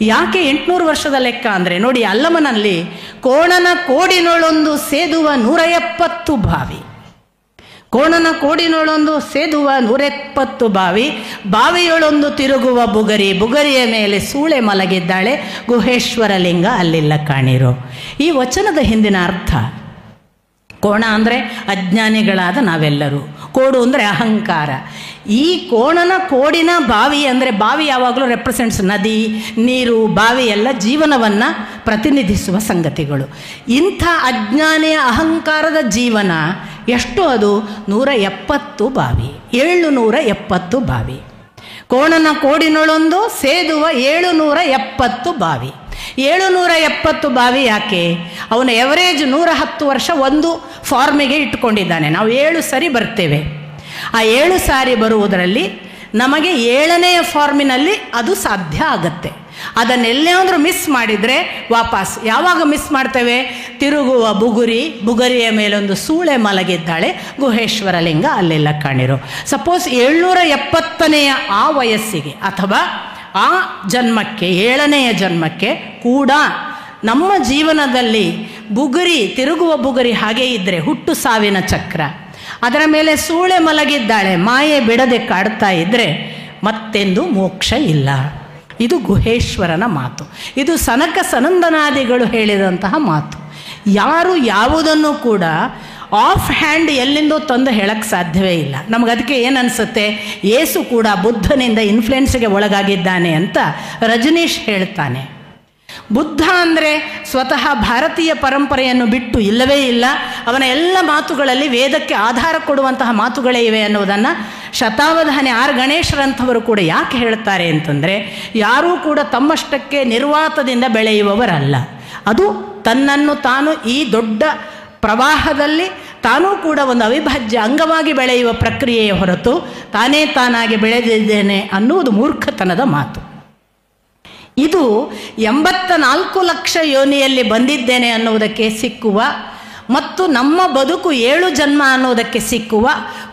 ಯಾಕೆ 800 ವರ್ಷದ ಲೆಕ್ಕ ಅಂದರೆ ನೋಡಿ, ಅಲ್ಲಮನಲ್ಲಿ ಕೋಣನ ಕೋಡಿನೊಳೊಂದು ಸೇದುವ 170 ಬಾವಿ, ಕೋಣನ ಕೋಡಿನೊಳೊಂದು ಸೇದುವ 170 ಬಾವಿ, ಬಾವಿಯೊಳೊಂದು ತಿರುಗುವ ಬುಗರಿಯ ಮೇಲೆ ಸೂಳೆ ಮಲಗಿದ್ದಾಳೆ, ಗುಹೇಶ್ವರ ಲಿಂಗ ಅಲ್ಲಿಲ್ಲ ಕಾಣಿರೋ. ಈ ವಚನದ ಹಿಂದಿನ ಅರ್ಥ, ಕೋಣ ಅಂದರೆ ಅಜ್ಞಾನಿಗಳಾದ ನಾವೆಲ್ಲರೂ, ಕೋಡು ಅಂದರೆ ಅಹಂಕಾರ. ಈ ಕೋಡಿನ ಬಾವಿ ಅಂದರೆ, ಬಾವಿ ಯಾವಾಗಲೂ ರೆಪ್ರೆಸೆಂಟ್ಸ್ ನದಿ, ನೀರು, ಬಾವಿ ಎಲ್ಲ ಜೀವನವನ್ನು ಪ್ರತಿನಿಧಿಸುವ ಸಂಗತಿಗಳು. ಇಂಥ ಅಜ್ಞಾನಿಯ ಅಹಂಕಾರದ ಜೀವನ ಎಷ್ಟು? ಅದು 170 ಬಾವಿ, 770 ಬಾವಿ. ಕೋಣನ ಕೋಡಿನೊಳೊಂದು ಸೇದುವ 770 ಬಾವಿ. 770 ಬಾವಿ ಯಾಕೆ? ಅವನ ಎವರೇಜ್ 110 ವರ್ಷ ಒಂದು ಫಾರ್ಮಿಗೆ ಇಟ್ಟುಕೊಂಡಿದ್ದಾನೆ. ನಾವು 7 ಸರಿ ಬರ್ತೇವೆ. ಆ 7 ಸಾರಿ ಬರುವುದರಲ್ಲಿ ನಮಗೆ 7ನೆಯ ಫಾರ್ಮಿನಲ್ಲಿ ಅದು ಸಾಧ್ಯ ಆಗತ್ತೆ. ಅದನ್ನೆಲ್ಲಾದರೂ ಮಿಸ್ ಮಾಡಿದರೆ ವಾಪಸ್ ಯಾವಾಗ ಮಿಸ್ ಮಾಡ್ತೇವೆ? ತಿರುಗುವ ಬುಗರಿಯ ಮೇಲೊಂದು ಸೂಳೆ ಮಲಗಿದ್ದಾಳೆ, ಗುಹೇಶ್ವರ ಲಿಂಗ ಅಲ್ಲೆಲ್ಲ ಕಾಣಿರೋ. ಸಪೋಸ್ 770ನೆಯ ಆ ವಯಸ್ಸಿಗೆ ಅಥವಾ ಆ ಜನ್ಮಕ್ಕೆ, 7ನೆಯ ಜನ್ಮಕ್ಕೆ ಕೂಡ ನಮ್ಮ ಜೀವನದಲ್ಲಿ ತಿರುಗುವ ಬುಗರಿ ಹಾಗೇ ಇದ್ದರೆ, ಹುಟ್ಟು ಸಾವಿನ ಚಕ್ರ, ಅದರ ಮೇಲೆ ಸೂಳೆ ಮಲಗಿದ್ದಾಳೆ, ಮಾಯೆ ಬಿಡದೆ ಕಾಡ್ತಾ ಇದ್ದರೆ ಮತ್ತೆಂದು ಮೋಕ್ಷ ಇಲ್ಲ. ಇದು ಗುಹೇಶ್ವರನ ಮಾತು. ಇದು ಸನಕ ಸನಂದನಾದಿಗಳು ಹೇಳಿದಂತಹ ಮಾತು. ಯಾರು ಯಾವುದನ್ನು ಕೂಡ ಆಫ್ ಹ್ಯಾಂಡ್ ಎಲ್ಲಿಂದೋ ತಂದು ಹೇಳಕ್ಕೆ ಸಾಧ್ಯವೇ ಇಲ್ಲ. ನಮಗದಕ್ಕೆ ಏನನ್ಸುತ್ತೆ, ಯೇಸು ಕೂಡ ಬುದ್ಧನಿಂದ ಇನ್ಫ್ಲುಯೆನ್ಸ್ಗೆ ಒಳಗಾಗಿದ್ದಾನೆ ಅಂತ ರಜನೀಶ್ ಹೇಳ್ತಾನೆ. ಬುದ್ಧ ಅಂದರೆ ಸ್ವತಃ ಭಾರತೀಯ ಪರಂಪರೆಯನ್ನು ಬಿಟ್ಟು ಇಲ್ಲವೇ ಇಲ್ಲ. ಅವನ ಎಲ್ಲ ಮಾತುಗಳಲ್ಲಿ ವೇದಕ್ಕೆ ಆಧಾರ ಕೊಡುವಂತಹ ಮಾತುಗಳೇ ಇವೆ ಅನ್ನೋದನ್ನು ಶತಾವಧಾನಿ ಆರ್ ಗಣೇಶರಂಥವರು ಕೂಡ ಯಾಕೆ ಹೇಳ್ತಾರೆ ಅಂತಂದರೆ, ಯಾರೂ ಕೂಡ ತಮ್ಮಷ್ಟಕ್ಕೆ ನಿರ್ವಾತದಿಂದ ಬೆಳೆಯುವವರಲ್ಲ. ಅದು ತನ್ನನ್ನು ತಾನು ಈ ದೊಡ್ಡ ಪ್ರವಾಹದಲ್ಲಿ ತಾನೂ ಕೂಡ ಒಂದು ಅವಿಭಾಜ್ಯ ಅಂಗವಾಗಿ ಬೆಳೆಯುವ ಪ್ರಕ್ರಿಯೆಯ ಹೊರತು ತಾನೇ ತಾನಾಗಿ ಬೆಳೆದಿದ್ದೇನೆ ಅನ್ನುವುದು ಮೂರ್ಖತನದ ಮಾತು. ಇದು 84 ಲಕ್ಷ ಯೋನಿಯಲ್ಲಿ ಬಂದಿದ್ದೇನೆ ಅನ್ನುವುದಕ್ಕೆ ಸಿಕ್ಕುವ ಮತ್ತು ನಮ್ಮ ಬದುಕು 7 ಜನ್ಮ ಅನ್ನೋದಕ್ಕೆ ಸಿಕ್ಕುವ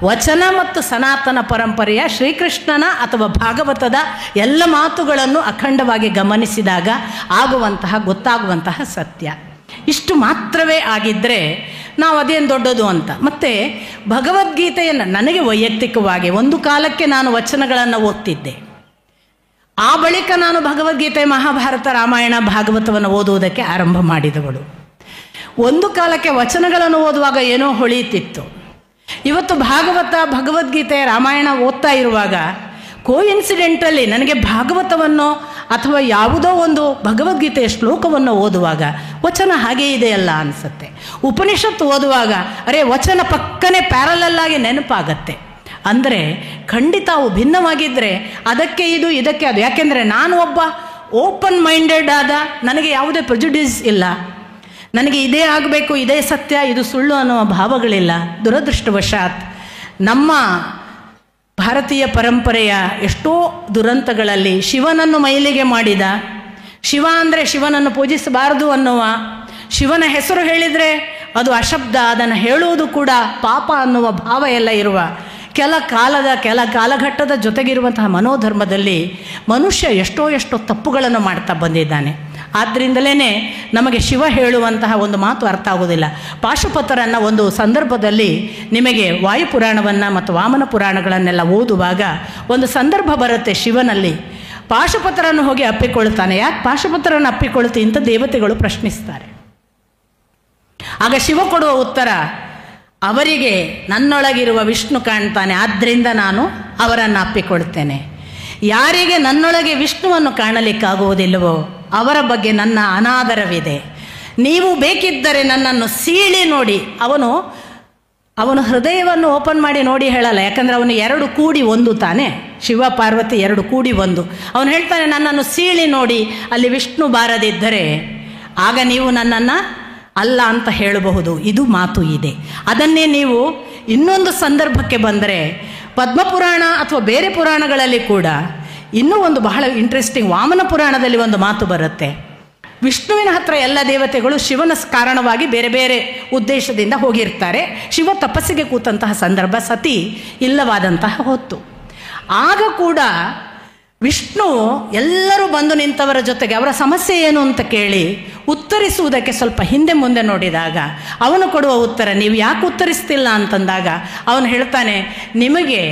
ವಚನ ಮತ್ತು ಸನಾತನ ಪರಂಪರೆಯ ಶ್ರೀಕೃಷ್ಣನ ಅಥವಾ ಭಾಗವತದ ಎಲ್ಲ ಮಾತುಗಳನ್ನು ಅಖಂಡವಾಗಿ ಗಮನಿಸಿದಾಗ ಗೊತ್ತಾಗುವಂತಹ ಸತ್ಯ. ಇಷ್ಟು ಮಾತ್ರವೇ ಆಗಿದ್ದರೆ ನಾವು ಅದೇನು ದೊಡ್ಡದು ಅಂತ. ಮತ್ತು ಭಗವದ್ಗೀತೆಯನ್ನು ನನಗೆ ವೈಯಕ್ತಿಕವಾಗಿ ಒಂದು ಕಾಲಕ್ಕೆ ನಾನು ವಚನಗಳನ್ನು ಓದ್ತಿದ್ದೆ. ಆ ಬಳಿಕ ನಾನು ಭಗವದ್ಗೀತೆ, ಮಹಾಭಾರತ, ರಾಮಾಯಣ, ಭಾಗವತವನ್ನು ಓದುವುದಕ್ಕೆ ಆರಂಭ ಮಾಡಿದವಳು. ಒಂದು ಕಾಲಕ್ಕೆ ವಚನಗಳನ್ನು ಓದುವಾಗ ಏನೋ ಹೊಳೆಯುತ್ತಿತ್ತು. ಇವತ್ತು ಭಾಗವತ, ಭಗವದ್ಗೀತೆ, ರಾಮಾಯಣ ಓದ್ತಾ ಇರುವಾಗ ಕೋಇನ್ಸಿಡೆಂಟಲ್ಲಿ ನನಗೆ ಭಾಗವತವನ್ನು ಅಥವಾ ಯಾವುದೋ ಒಂದು ಭಗವದ್ಗೀತೆಯ ಶ್ಲೋಕವನ್ನು ಓದುವಾಗ ವಚನ ಹಾಗೇ ಇದೆಯಲ್ಲ ಅನಿಸುತ್ತೆ. ಉಪನಿಷತ್ತು ಓದುವಾಗ ಅರೆ ವಚನ ಪಕ್ಕನೆ ಪ್ಯಾರಲಲ್ಲಾಗಿ ನೆನಪಾಗತ್ತೆ. ಅಂದರೆ ಖಂಡಿತ ಅವು ಭಿನ್ನವಾಗಿದ್ದರೆ ಅದಕ್ಕೆ ಇದು ಇದಕ್ಕೆ ಅದು. ಯಾಕೆಂದರೆ ನಾನು ಒಬ್ಬ ಓಪನ್ ಮೈಂಡೆಡ್ ಆದ, ನನಗೆ ಯಾವುದೇ ಪ್ರೆಜುಡಿಸ್ ಇಲ್ಲ, ನನಗೆ ಇದೇ ಆಗಬೇಕು, ಇದೇ ಸತ್ಯ, ಇದು ಸುಳ್ಳು ಅನ್ನುವ ಭಾವಗಳಿಲ್ಲ. ದುರದೃಷ್ಟವಶಾತ್ ನಮ್ಮ ಭಾರತೀಯ ಪರಂಪರೆಯ ಎಷ್ಟೋ ದುರಂತಗಳಲ್ಲಿ ಶಿವನನ್ನು ಮೈಲಿಗೆ ಮಾಡಿದ, ಶಿವ ಅಂದರೆ ಶಿವನನ್ನು ಪೂಜಿಸಬಾರದು ಅನ್ನುವ, ಶಿವನ ಹೆಸರು ಹೇಳಿದರೆ ಅದು ಅಶಬ್ದ, ಅದನ್ನು ಹೇಳುವುದು ಕೂಡ ಪಾಪ ಅನ್ನುವ ಭಾವ ಎಲ್ಲ ಇರುವ ಕೆಲ ಕಾಲಘಟ್ಟದ ಜೊತೆಗಿರುವಂತಹ ಮನೋಧರ್ಮದಲ್ಲಿ ಮನುಷ್ಯ ಎಷ್ಟೋ ತಪ್ಪುಗಳನ್ನು ಮಾಡ್ತಾ ಬಂದಿದ್ದಾನೆ. ಆದ್ದರಿಂದಲೇ ನಮಗೆ ಶಿವ ಹೇಳುವಂತಹ ಒಂದು ಮಾತು ಅರ್ಥ ಆಗೋದಿಲ್ಲ. ಪಾಶುಪತರನ್ನು ಒಂದು ಸಂದರ್ಭದಲ್ಲಿ ನಿಮಗೆ ವಾಯುಪುರಾಣವನ್ನು ಮತ್ತು ವಾಮನ ಪುರಾಣಗಳನ್ನೆಲ್ಲ ಓದುವಾಗ ಒಂದು ಸಂದರ್ಭ ಬರುತ್ತೆ ಶಿವನಲ್ಲಿ. ಪಾಶುಪತರನ್ನು ಹೋಗಿ ಅಪ್ಪಿಕೊಳ್ತಾನೆ. ಯಾಕೆ ಪಾಶುಪತರನ್ನು ಅಪ್ಪಿಕೊಳ್ತಿ ಅಂತ ದೇವತೆಗಳು ಪ್ರಶ್ನಿಸ್ತಾರೆ. ಆಗ ಶಿವ ಕೊಡುವ ಉತ್ತರ, ಅವರಿಗೆ ನನ್ನೊಳಗಿರುವ ವಿಷ್ಣು ಕಾಣ್ತಾನೆ, ಆದ್ದರಿಂದ ನಾನು ಅವರನ್ನು ಅಪ್ಪಿಕೊಳ್ತೇನೆ. ಯಾರಿಗೆ ನನ್ನೊಳಗೆ ವಿಷ್ಣುವನ್ನು ಕಾಣಲಿಕ್ಕಾಗುವುದಿಲ್ಲವೋ ಅವರ ಬಗ್ಗೆ ನನ್ನ ಅನಾದರವಿದೆ. ನೀವು ಬೇಕಿದ್ದರೆ ನನ್ನನ್ನು ಸೀಳಿ ನೋಡಿ. ಅವನು ಹೃದಯವನ್ನು ಓಪನ್ ಮಾಡಿ ನೋಡಿ ಹೇಳಲ್ಲ, ಯಾಕಂದರೆ ಅವನು 2 ಕೂಡಿ 1 ತಾನೆ. ಶಿವ ಪಾರ್ವತಿ 2 ಕೂಡಿ 1. ಅವನು ಹೇಳ್ತಾನೆ, ನನ್ನನ್ನು ಸೀಳಿ ನೋಡಿ, ಅಲ್ಲಿ ವಿಷ್ಣು ಬಾರದಿದ್ದರೆ ಆಗ ನೀವು ನನ್ನನ್ನು ಅಲ್ಲ ಅಂತ ಹೇಳಬಹುದು. ಇದು ಮಾತು ಇದೆ. ಅದನ್ನೇ ನೀವು ಇನ್ನೊಂದು ಸಂದರ್ಭಕ್ಕೆ ಬಂದರೆ ಪದ್ಮಪುರಾಣ ಅಥವಾ ಬೇರೆ ಪುರಾಣಗಳಲ್ಲಿ ಕೂಡ ಇನ್ನೂ ಒಂದು ಬಹಳ ಇಂಟ್ರೆಸ್ಟಿಂಗ್, ವಾಮನ ಪುರಾಣದಲ್ಲಿ ಒಂದು ಮಾತು ಬರುತ್ತೆ. ವಿಷ್ಣುವಿನ ಹತ್ರ ಎಲ್ಲ ದೇವತೆಗಳು ಶಿವನ ಕಾರಣವಾಗಿ ಬೇರೆ ಬೇರೆ ಉದ್ದೇಶದಿಂದ ಹೋಗಿರ್ತಾರೆ. ಶಿವ ತಪಸ್ಸಿಗೆ ಕೂತಂತಹ ಸಂದರ್ಭ, ಸತಿ ಇಲ್ಲವಾದಂತಹ ಹೊತ್ತು. ಆಗ ಕೂಡ ವಿಷ್ಣು ಎಲ್ಲರೂ ಬಂದು ನಿಂತವರ ಜೊತೆಗೆ ಅವರ ಸಮಸ್ಯೆ ಏನು ಅಂತ ಕೇಳಿ ಉತ್ತರಿಸುವುದಕ್ಕೆ ಸ್ವಲ್ಪ ಹಿಂದೆ ಮುಂದೆ ನೋಡಿದಾಗ ಅವನು ಕೊಡುವ ಉತ್ತರ, ನೀವು ಯಾಕೆ ಉತ್ತರಿಸ್ತಿಲ್ಲ ಅಂತಂದಾಗ ಅವನು ಹೇಳ್ತಾನೆ, ನಿಮಗೆ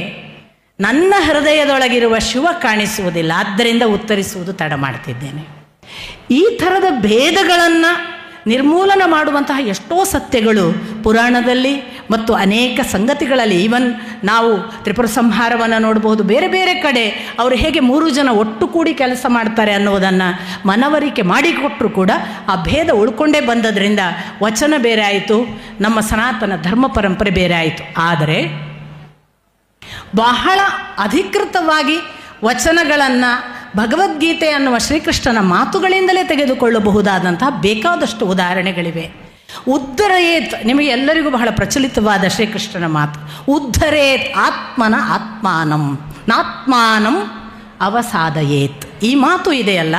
ನನ್ನ ಹೃದಯದೊಳಗಿರುವ ಶಿವ ಕಾಣಿಸುವುದಿಲ್ಲ, ಆದ್ದರಿಂದ ಉತ್ತರಿಸುವುದು ತಡ ಮಾಡ್ತಿದ್ದೇನೆ. ಈ ಥರದ ಭೇದಗಳನ್ನು ನಿರ್ಮೂಲನ ಮಾಡುವಂತಹ ಎಷ್ಟೋ ಸತ್ಯಗಳು ಪುರಾಣದಲ್ಲಿ ಮತ್ತು ಅನೇಕ ಸಂಗತಿಗಳಲ್ಲಿ, ಈವನ್ ನಾವು ತ್ರಿಪುರ ಸಂಹಾರವನ್ನು ನೋಡಬಹುದು. ಬೇರೆ ಬೇರೆ ಕಡೆ ಅವರು ಹೇಗೆ 3 ಜನ ಒಟ್ಟು ಕೂಡಿ ಕೆಲಸ ಮಾಡ್ತಾರೆ ಅನ್ನೋದನ್ನು ಮನವರಿಕೆ ಮಾಡಿಕೊಟ್ಟರು ಕೂಡ ಆ ಭೇದ ಉಳ್ಕೊಂಡೇ ಬಂದದ್ರಿಂದ ವಚನ ಬೇರೆ ಆಯಿತು, ನಮ್ಮ ಸನಾತನ ಧರ್ಮ ಪರಂಪರೆ ಬೇರೆ ಆಯಿತು. ಆದರೆ ಬಹಳ ಅಧಿಕೃತವಾಗಿ ವಚನಗಳನ್ನು ಭಗವದ್ಗೀತೆ ಅನ್ನುವ ಶ್ರೀಕೃಷ್ಣನ ಮಾತುಗಳಿಂದಲೇ ತೆಗೆದುಕೊಳ್ಳಬಹುದಾದಂತಹ ಬೇಕಾದಷ್ಟು ಉದಾಹರಣೆಗಳಿವೆ. ಉದ್ಧರೇತ್, ನಿಮಗೆ ಎಲ್ಲರಿಗೂ ಬಹಳ ಪ್ರಚಲಿತವಾದ ಶ್ರೀಕೃಷ್ಣನ ಮಾತು, ಉದ್ಧರೇತ್ ಆತ್ಮನ ಆತ್ಮಾನಂ ನಾತ್ಮಾನಂ ಅವಸಾದಯೇತ್. ಈ ಮಾತು ಇದೆಯಲ್ಲ,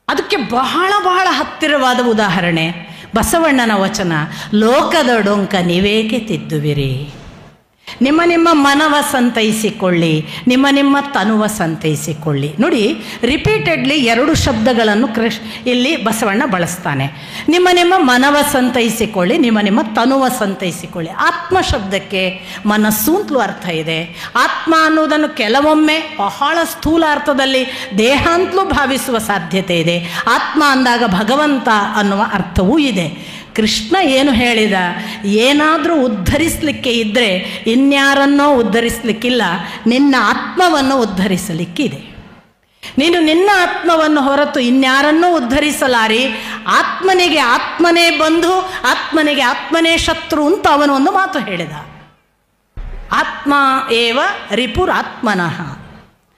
ಅದಕ್ಕೆ ಬಹಳ ಬಹಳ ಹತ್ತಿರವಾದ ಉದಾಹರಣೆ ಬಸವಣ್ಣನ ವಚನ, ಲೋಕದ ಡೊಂಕ ನೀವೇಕೆ ತಿದ್ದುವಿರಿ, ನಿಮ್ಮ ಮನವ ಸಂತೈಸಿಕೊಳ್ಳಿ, ನಿಮ್ಮ ತನುವ ಸಂತೈಸಿಕೊಳ್ಳಿ. ನೋಡಿ, ರಿಪೀಟೆಡ್ಲಿ 2 ಶಬ್ದಗಳನ್ನು ಇಲ್ಲಿ ಬಸವಣ್ಣ ಬಳಸ್ತಾನೆ. ನಿಮ್ಮ ಮನವ ಸಂತೈಸಿಕೊಳ್ಳಿ, ನಿಮ್ಮ ತನುವ ಸಂತೈಸಿಕೊಳ್ಳಿ. ಆತ್ಮ ಶಬ್ದಕ್ಕೆ ಮನಸ್ಸು ಅಂತಲೂ ಅರ್ಥ ಇದೆ. ಆತ್ಮ ಅನ್ನೋದನ್ನು ಕೆಲವೊಮ್ಮೆ ಬಹಳ ಸ್ಥೂಲ ಅರ್ಥದಲ್ಲಿ ದೇಹ ಅಂತಲೂ ಭಾವಿಸುವ ಸಾಧ್ಯತೆ ಇದೆ. ಆತ್ಮ ಅಂದಾಗ ಭಗವಂತ ಅನ್ನುವ ಅರ್ಥವೂ ಇದೆ. ಕೃಷ್ಣ ಏನು ಹೇಳಿದ, ಏನಾದರೂ ಉದ್ಧರಿಸಲಿಕ್ಕೆ ಇದ್ದರೆ ಇನ್ಯಾರನ್ನೋ ಉದ್ಧರಿಸಲಿಕ್ಕಿಲ್ಲ, ನಿನ್ನ ಆತ್ಮವನ್ನು ಉದ್ಧರಿಸಲಿಕ್ಕಿದೆ. ನೀನು ನಿನ್ನ ಆತ್ಮವನ್ನು ಹೊರತು ಇನ್ಯಾರನ್ನೂ ಉದ್ಧರಿಸಲಾರಿ. ಆತ್ಮನಿಗೆ ಆತ್ಮನೇ ಬಂಧು, ಆತ್ಮನಿಗೆ ಆತ್ಮನೇ ಶತ್ರು ಅಂತ ಅವನು ಒಂದು ಮಾತು ಹೇಳಿದ. ಆತ್ಮ ಏವ ರಿಪುರಾತ್ಮನಃ.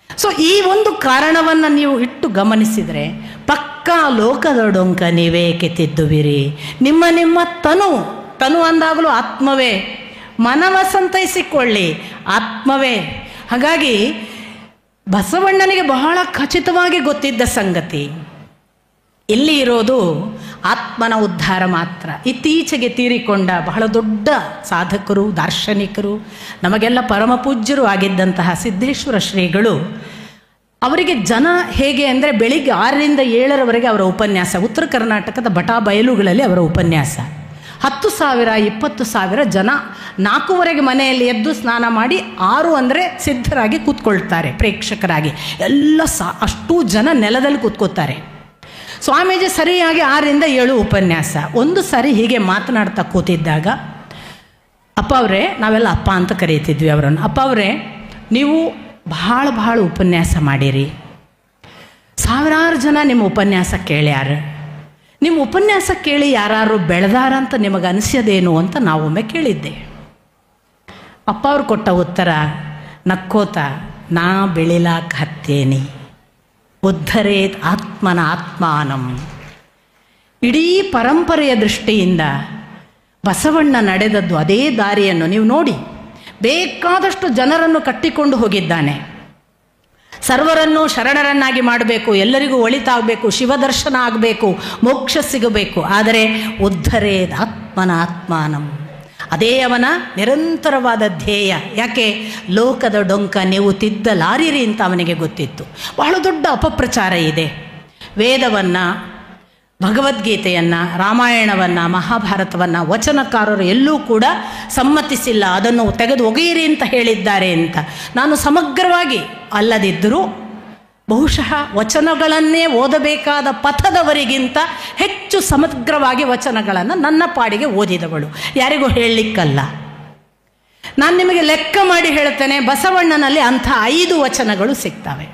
ಸೊ ಈ ಒಂದು ಕಾರಣವನ್ನು ನೀವು ಇಟ್ಟು ಗಮನಿಸಿದರೆ ಪಕ್ಕಾ ಲೋಕದ ಡೊಂಕ ನೀವೇಕೆ ತಿದ್ದುವಿರಿ. ನಿಮ್ಮ ತನು ಅಂದಾಗಲೂ ಆತ್ಮವೇ, ಮನವ ಸಂತೈಸಿಕೊಳ್ಳಿ ಆತ್ಮವೇ. ಹಾಗಾಗಿ ಬಸವಣ್ಣನಿಗೆ ಬಹಳ ಖಚಿತವಾಗಿ ಗೊತ್ತಿದ್ದ ಸಂಗತಿ, ಇಲ್ಲಿ ಇರೋದು ಆತ್ಮನ ಉದ್ಧಾರ ಮಾತ್ರ. ಇತ್ತೀಚೆಗೆ ತೀರಿಕೊಂಡ ಬಹಳ ದೊಡ್ಡ ಸಾಧಕರು, ದಾರ್ಶನಿಕರು, ನಮಗೆಲ್ಲ ಪರಮ ಪೂಜ್ಯರು ಆಗಿದ್ದಂತಹ ಸಿದ್ದೇಶ್ವರ ಶ್ರೀಗಳು, ಅವರಿಗೆ ಜನ ಹೇಗೆ ಅಂದರೆ ಬೆಳಿಗ್ಗೆ 6ರಿಂದ 7ರವರೆಗೆ ಅವರ ಉಪನ್ಯಾಸ. ಉತ್ತರ ಕರ್ನಾಟಕದ ಬಟಾ ಬಯಲುಗಳಲ್ಲಿ ಅವರ ಉಪನ್ಯಾಸ. 10,000 20,000 ಜನ 4ವರೆಗೆ ಮನೆಯಲ್ಲಿ ಎದ್ದು ಸ್ನಾನ ಮಾಡಿ 6 ಅಂದರೆ ಸಿದ್ಧರಾಗಿ ಕೂತ್ಕೊಳ್ತಾರೆ ಪ್ರೇಕ್ಷಕರಾಗಿ. ಎಲ್ಲ ಅಷ್ಟೂ ಜನ ನೆಲದಲ್ಲಿ ಕೂತ್ಕೋತಾರೆ. ಸ್ವಾಮೀಜಿ ಸರಿಯಾಗಿ 6ರಿಂದ 7 ಉಪನ್ಯಾಸ. ಒಂದು ಸಾರಿ ಹೀಗೆ ಮಾತನಾಡ್ತಾ ಕೂತಿದ್ದಾಗ, ಅಪ್ಪ ಅವರೇ, ನಾವೆಲ್ಲ ಅಪ್ಪ ಅಂತ ಕರೀತಿದ್ವಿ ಅವರನ್ನು, ಅಪ್ಪ ಅವರೇ ನೀವು ಭಾಳ ಉಪನ್ಯಾಸ ಮಾಡಿರಿ, ಸಾವಿರಾರು ಜನ ನಿಮ್ಮ ಉಪನ್ಯಾಸ ಕೇಳ್ಯಾರ. ನಿಮ್ಮ ಉಪನ್ಯಾಸ ಕೇಳಿ ಯಾರು ಬೆಳೆದಾರಂತ ನಿಮಗೆ ಅನಿಸ್ಯದೇನು ಅಂತ ನಾವೊಮ್ಮೆ ಕೇಳಿದ್ದೆ. ಅಪ್ಪ ಅವ್ರು ಕೊಟ್ಟ ಉತ್ತರ ನಕ್ಕೋತ, ನಾ ಬೆಳಿಲಾಕ ಹತ್ತೇನಿ, ಉದ್ಧರೇತ್ ಆತ್ಮನ ಆತ್ಮಾನಂ. ಇಡೀ ಪರಂಪರೆಯ ದೃಷ್ಟಿಯಿಂದ ಬಸವಣ್ಣ ನಡೆದದ್ದು ಅದೇ ದಾರಿಯನ್ನು ನೀವು ನೋಡಿ. ಬೇಕಾದಷ್ಟು ಜನರನ್ನು ಕಟ್ಟಿಕೊಂಡು ಹೋಗಿದ್ದಾನೆ. ಸರ್ವರನ್ನು ಶರಣರನ್ನಾಗಿ ಮಾಡಬೇಕು, ಎಲ್ಲರಿಗೂ ಒಳಿತಾಗಬೇಕು, ಶಿವದರ್ಶನ ಆಗಬೇಕು, ಮೋಕ್ಷ ಸಿಗಬೇಕು. ಆದರೆ ಉದ್ಧರೇದ್ ಆತ್ಮನ ಆತ್ಮಾನಂ, ಅದೇ ಅವನ ನಿರಂತರವಾದ ಧ್ಯೇಯ. ಯಾಕೆ? ಲೋಕದ ಡೊಂಕ ನೀವು ತಿದ್ದಲಾರಿರಿ ಅಂತ ಅವನಿಗೆ ಗೊತ್ತಿತ್ತು. ಬಹಳ ದೊಡ್ಡ ಅಪಪ್ರಚಾರ ಇದೆ. ವೇದವನ್ನು, ಭಗವದ್ಗೀತೆಯನ್ನು, ರಾಮಾಯಣವನ್ನು, ಮಹಾಭಾರತವನ್ನು ವಚನಕಾರರು ಎಲ್ಲೂ ಕೂಡ ಸಮ್ಮತಿಸಿಲ್ಲ, ಅದನ್ನು ತೆಗೆದು ಒಗೆಯಿರಿ ಅಂತ ಹೇಳಿದ್ದಾರೆ ಅಂತ. ನಾನು ಸಮಗ್ರವಾಗಿ ಅಲ್ಲದಿದ್ದರೂ ಬಹುಶಃ ವಚನಗಳನ್ನೇ ಓದಬೇಕಾದ ಪಥದವರಿಗಿಂತ ಹೆಚ್ಚು ಸಮಗ್ರವಾಗಿ ವಚನಗಳನ್ನು ನನ್ನ ಪಾಡಿಗೆ ಓದಿದವಳು, ಯಾರಿಗೂ ಹೇಳಲಿಕ್ಕಲ್ಲ. ನಾನು ನಿಮಗೆ ಲೆಕ್ಕ ಮಾಡಿ ಹೇಳ್ತೇನೆ, ಬಸವಣ್ಣನಲ್ಲಿ ಅಂಥ 5 ವಚನಗಳು ಸಿಗ್ತವೆ.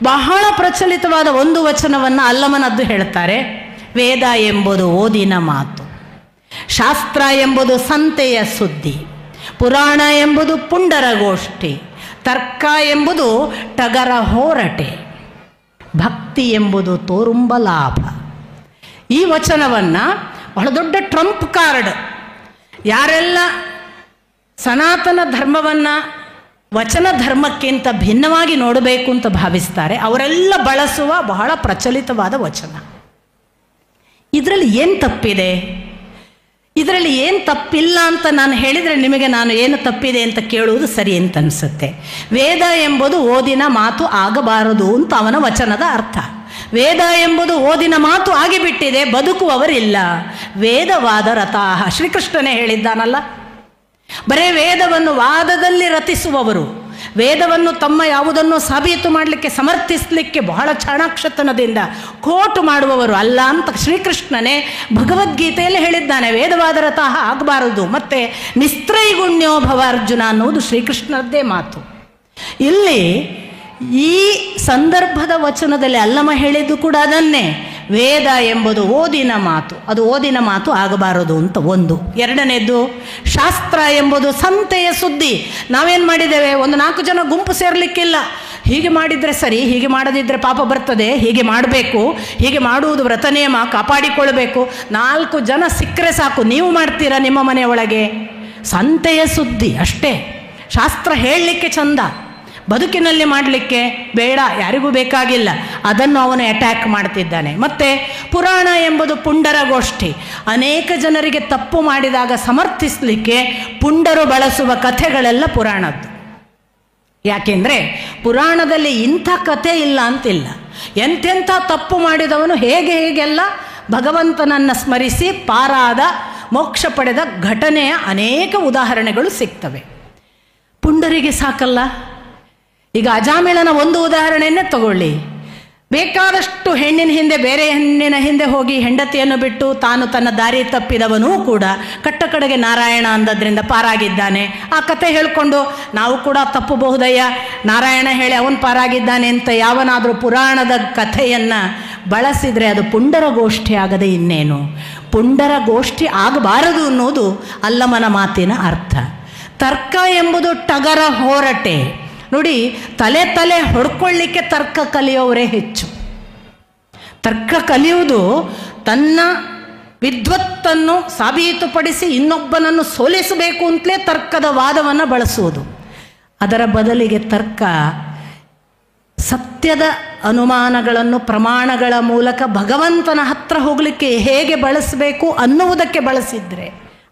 ಬಹಳ ಪ್ರಚಲಿತವಾದ ಒಂದು ವಚನವನ್ನು ಅಲ್ಲಮನದ್ದು ಹೇಳ್ತಾರೆ. ವೇದ ಎಂಬುದು ಓದಿನ ಮಾತು, ಶಾಸ್ತ್ರ ಎಂಬುದು ಸಂತೆಯ ಸುದ್ದಿ, ಪುರಾಣ ಎಂಬುದು ಪುಂಡರಗೋಷ್ಠಿ, ತರ್ಕ ಎಂಬುದು ಟಗರ ಹೋರಟೆ, ಭಕ್ತಿ ಎಂಬುದು ತೋರುಂಬ ಲಾಭ. ಈ ವಚನವನ್ನು ಬಹಳ ದೊಡ್ಡ ಟ್ರಂಪ್ ಕಾರ್ಡ್, ಯಾರೆಲ್ಲ ಸನಾತನ ಧರ್ಮವನ್ನು ವಚನ ಧರ್ಮಕ್ಕಿಂತ ಭಿನ್ನವಾಗಿ ನೋಡಬೇಕು ಅಂತ ಭಾವಿಸ್ತಾರೆ ಅವರೆಲ್ಲ ಬಳಸುವ ಬಹಳ ಪ್ರಚಲಿತವಾದ ವಚನ. ಇದರಲ್ಲಿ ಏನು ತಪ್ಪಿದೆ? ಇದರಲ್ಲಿ ಏನು ತಪ್ಪಿಲ್ಲ ಅಂತ ನಾನು ಹೇಳಿದರೆ ನಿಮಗೆ ನಾನು ಏನು ತಪ್ಪಿದೆ ಅಂತ ಕೇಳುವುದು ಸರಿ ಅಂತ ಅನಿಸುತ್ತೆ. ವೇದ ಎಂಬುದು ಓದಿನ ಮಾತು ಆಗಬಾರದು ಅಂತ ಅವನ ವಚನದ ಅರ್ಥ. ವೇದ ಎಂಬುದು ಓದಿನ ಮಾತು ಆಗಿಬಿಟ್ಟಿದೆ, ಬದುಕುವವರಿಲ್ಲ. ವೇದವಾದ ರಥಾಹ, ಶ್ರೀಕೃಷ್ಣನೇ ಹೇಳಿದ್ದಾನಲ್ಲ. ಬರೇ ವೇದವನ್ನು ವಾದದಲ್ಲಿ ರತಿಸುವವರು, ವೇದವನ್ನು ತಮ್ಮ ಯಾವುದನ್ನು ಸಾಬೀತು ಮಾಡಲಿಕ್ಕೆ ಸಮರ್ಥಿಸಲಿಕ್ಕೆ ಬಹಳ ಚಾಣಾಕ್ಷತನದಿಂದ ಕೋಟು ಮಾಡುವವರು ಅಲ್ಲ ಅಂತ ಶ್ರೀಕೃಷ್ಣನೇ ಭಗವದ್ಗೀತೆಯಲ್ಲಿ ಹೇಳಿದ್ದಾನೆ. ವೇದವಾದ ರಥಾಹ ಆಗಬಾರದು. ಮತ್ತು ನಿಸ್ತ್ರೈಗುಣ್ಯೋ ಭವ ಅರ್ಜುನ ಅನ್ನೋದು ಶ್ರೀಕೃಷ್ಣದ್ದೇ ಮಾತು. ಇಲ್ಲಿ ಈ ಸಂದರ್ಭದ ವಚನದಲ್ಲಿ ಅಲ್ಲಮ ಹೇಳಿದ್ದು ಕೂಡ ಅದನ್ನೇ. ವೇದ ಎಂಬುದು ಓದಿನ ಮಾತು, ಅದು ಓದಿನ ಮಾತು ಆಗಬಾರದು ಅಂತ ಒಂದು. ಎರಡನೇದು, ಶಾಸ್ತ್ರ ಎಂಬುದು ಸಂತೆಯ ಸುದ್ದಿ. ನಾವೇನು ಮಾಡಿದ್ದೇವೆ? 1-4 ಜನ ಗುಂಪು ಸೇರಲಿಕ್ಕಿಲ್ಲ. ಹೀಗೆ ಮಾಡಿದರೆ ಸರಿ, ಹೀಗೆ ಮಾಡದಿದ್ದರೆ ಪಾಪ ಬರ್ತದೆ, ಹೀಗೆ ಮಾಡಬೇಕು, ಹೀಗೆ ಮಾಡುವುದು ವ್ರತ ನಿಯಮ, ಕಾಪಾಡಿಕೊಳ್ಳಬೇಕು. 4 ಜನ ಸಿಕ್ಕರೆ ಸಾಕು. ನೀವು ಮಾಡ್ತೀರಾ ನಿಮ್ಮ ಮನೆಯೊಳಗೆ? ಸಂತೆಯ ಸುದ್ದಿ ಅಷ್ಟೇ. ಶಾಸ್ತ್ರ ಹೇಳಲಿಕ್ಕೆ ಚಂದ, ಬದುಕಿನಲ್ಲಿ ಮಾಡಲಿಕ್ಕೆ ಬೇಡ, ಯಾರಿಗೂ ಬೇಕಾಗಿಲ್ಲ. ಅದನ್ನು ಅವನು ಅಟ್ಯಾಕ್ ಮಾಡ್ತಿದ್ದಾನೆ. ಮತ್ತು ಪುರಾಣ ಎಂಬುದು ಪುಂಡರಗೋಷ್ಠಿ. ಅನೇಕ ಜನರಿಗೆ ತಪ್ಪು ಮಾಡಿದಾಗ ಸಮರ್ಥಿಸಲಿಕ್ಕೆ ಪುಂಡರು ಬಳಸುವ ಕಥೆಗಳೆಲ್ಲ ಪುರಾಣದ್ದು. ಯಾಕೆಂದರೆ ಪುರಾಣದಲ್ಲಿ ಇಂಥ ಕಥೆ ಇಲ್ಲ ಅಂತಿಲ್ಲ. ಎಂತೆಂಥ ತಪ್ಪು ಮಾಡಿದವನು ಹೇಗೆಲ್ಲ ಭಗವಂತನನ್ನು ಸ್ಮರಿಸಿ ಪಾರಾದ, ಮೋಕ್ಷ ಪಡೆದ ಘಟನೆಯ ಅನೇಕ ಉದಾಹರಣೆಗಳು ಸಿಗ್ತವೆ. ಪುಂಡರಿಗೆ ಸಾಕಲ್ಲ. ಈಗ ಅಜಾಮಿಳನ ಒಂದು ಉದಾಹರಣೆಯನ್ನೇ ತಗೊಳ್ಳಿ. ಬೇಕಾದಷ್ಟು ಹೆಣ್ಣಿನ ಹಿಂದೆ, ಬೇರೆ ಹೆಣ್ಣಿನ ಹಿಂದೆ ಹೋಗಿ ಹೆಂಡತಿಯನ್ನು ಬಿಟ್ಟು ತಾನು ತನ್ನ ದಾರಿ ತಪ್ಪಿದವನೂ ಕೂಡ ಕಟ್ಟ ಕಡೆಗೆ ನಾರಾಯಣ ಅಂದದ್ರಿಂದ ಪಾರಾಗಿದ್ದಾನೆ. ಆ ಕತೆ ಹೇಳಿಕೊಂಡು ನಾವು ಕೂಡ ತಪ್ಪಬಹುದಯ್ಯ, ನಾರಾಯಣ ಹೇಳಿ ಅವನು ಪಾರಾಗಿದ್ದಾನೆ ಅಂತ ಯಾವನಾದರೂ ಪುರಾಣದ ಕಥೆಯನ್ನು ಬಳಸಿದರೆ ಅದು ಪುಂಡರಗೋಷ್ಠಿ ಆಗದೆ ಇನ್ನೇನು. ಪುಂಡರಗೋಷ್ಠಿ ಆಗಬಾರದು ಅನ್ನೋದು ಅಲ್ಲಮನ ಮಾತಿನ ಅರ್ಥ. ತರ್ಕ ಎಂಬುದು ಟಗರ ಹೋರಟೆ. ನೋಡಿ, ತಲೆ ಹೊಡ್ಕೊಳ್ಳಿಕ್ಕೆ ತರ್ಕ ಕಲಿಯೋವರೇ ಹೆಚ್ಚು. ತರ್ಕ ಕಲಿಯುವುದು ತನ್ನ ವಿದ್ವತ್ತನ್ನು ಸಾಬೀತುಪಡಿಸಿ ಇನ್ನೊಬ್ಬನನ್ನು ಸೋಲಿಸಬೇಕು ಅಂತಲೇ ತರ್ಕದ ವಾದವನ್ನು ಬಳಸುವುದು. ಅದರ ಬದಲಿಗೆ ತರ್ಕ ಸತ್ಯದ ಅನುಮಾನಗಳನ್ನು ಪ್ರಮಾಣಗಳ ಮೂಲಕ ಭಗವಂತನ ಹತ್ರ ಹೋಗಲಿಕ್ಕೆ ಹೇಗೆ ಬಳಸಬೇಕು ಅನ್ನುವುದಕ್ಕೆ ಬಳಸಿದರೆ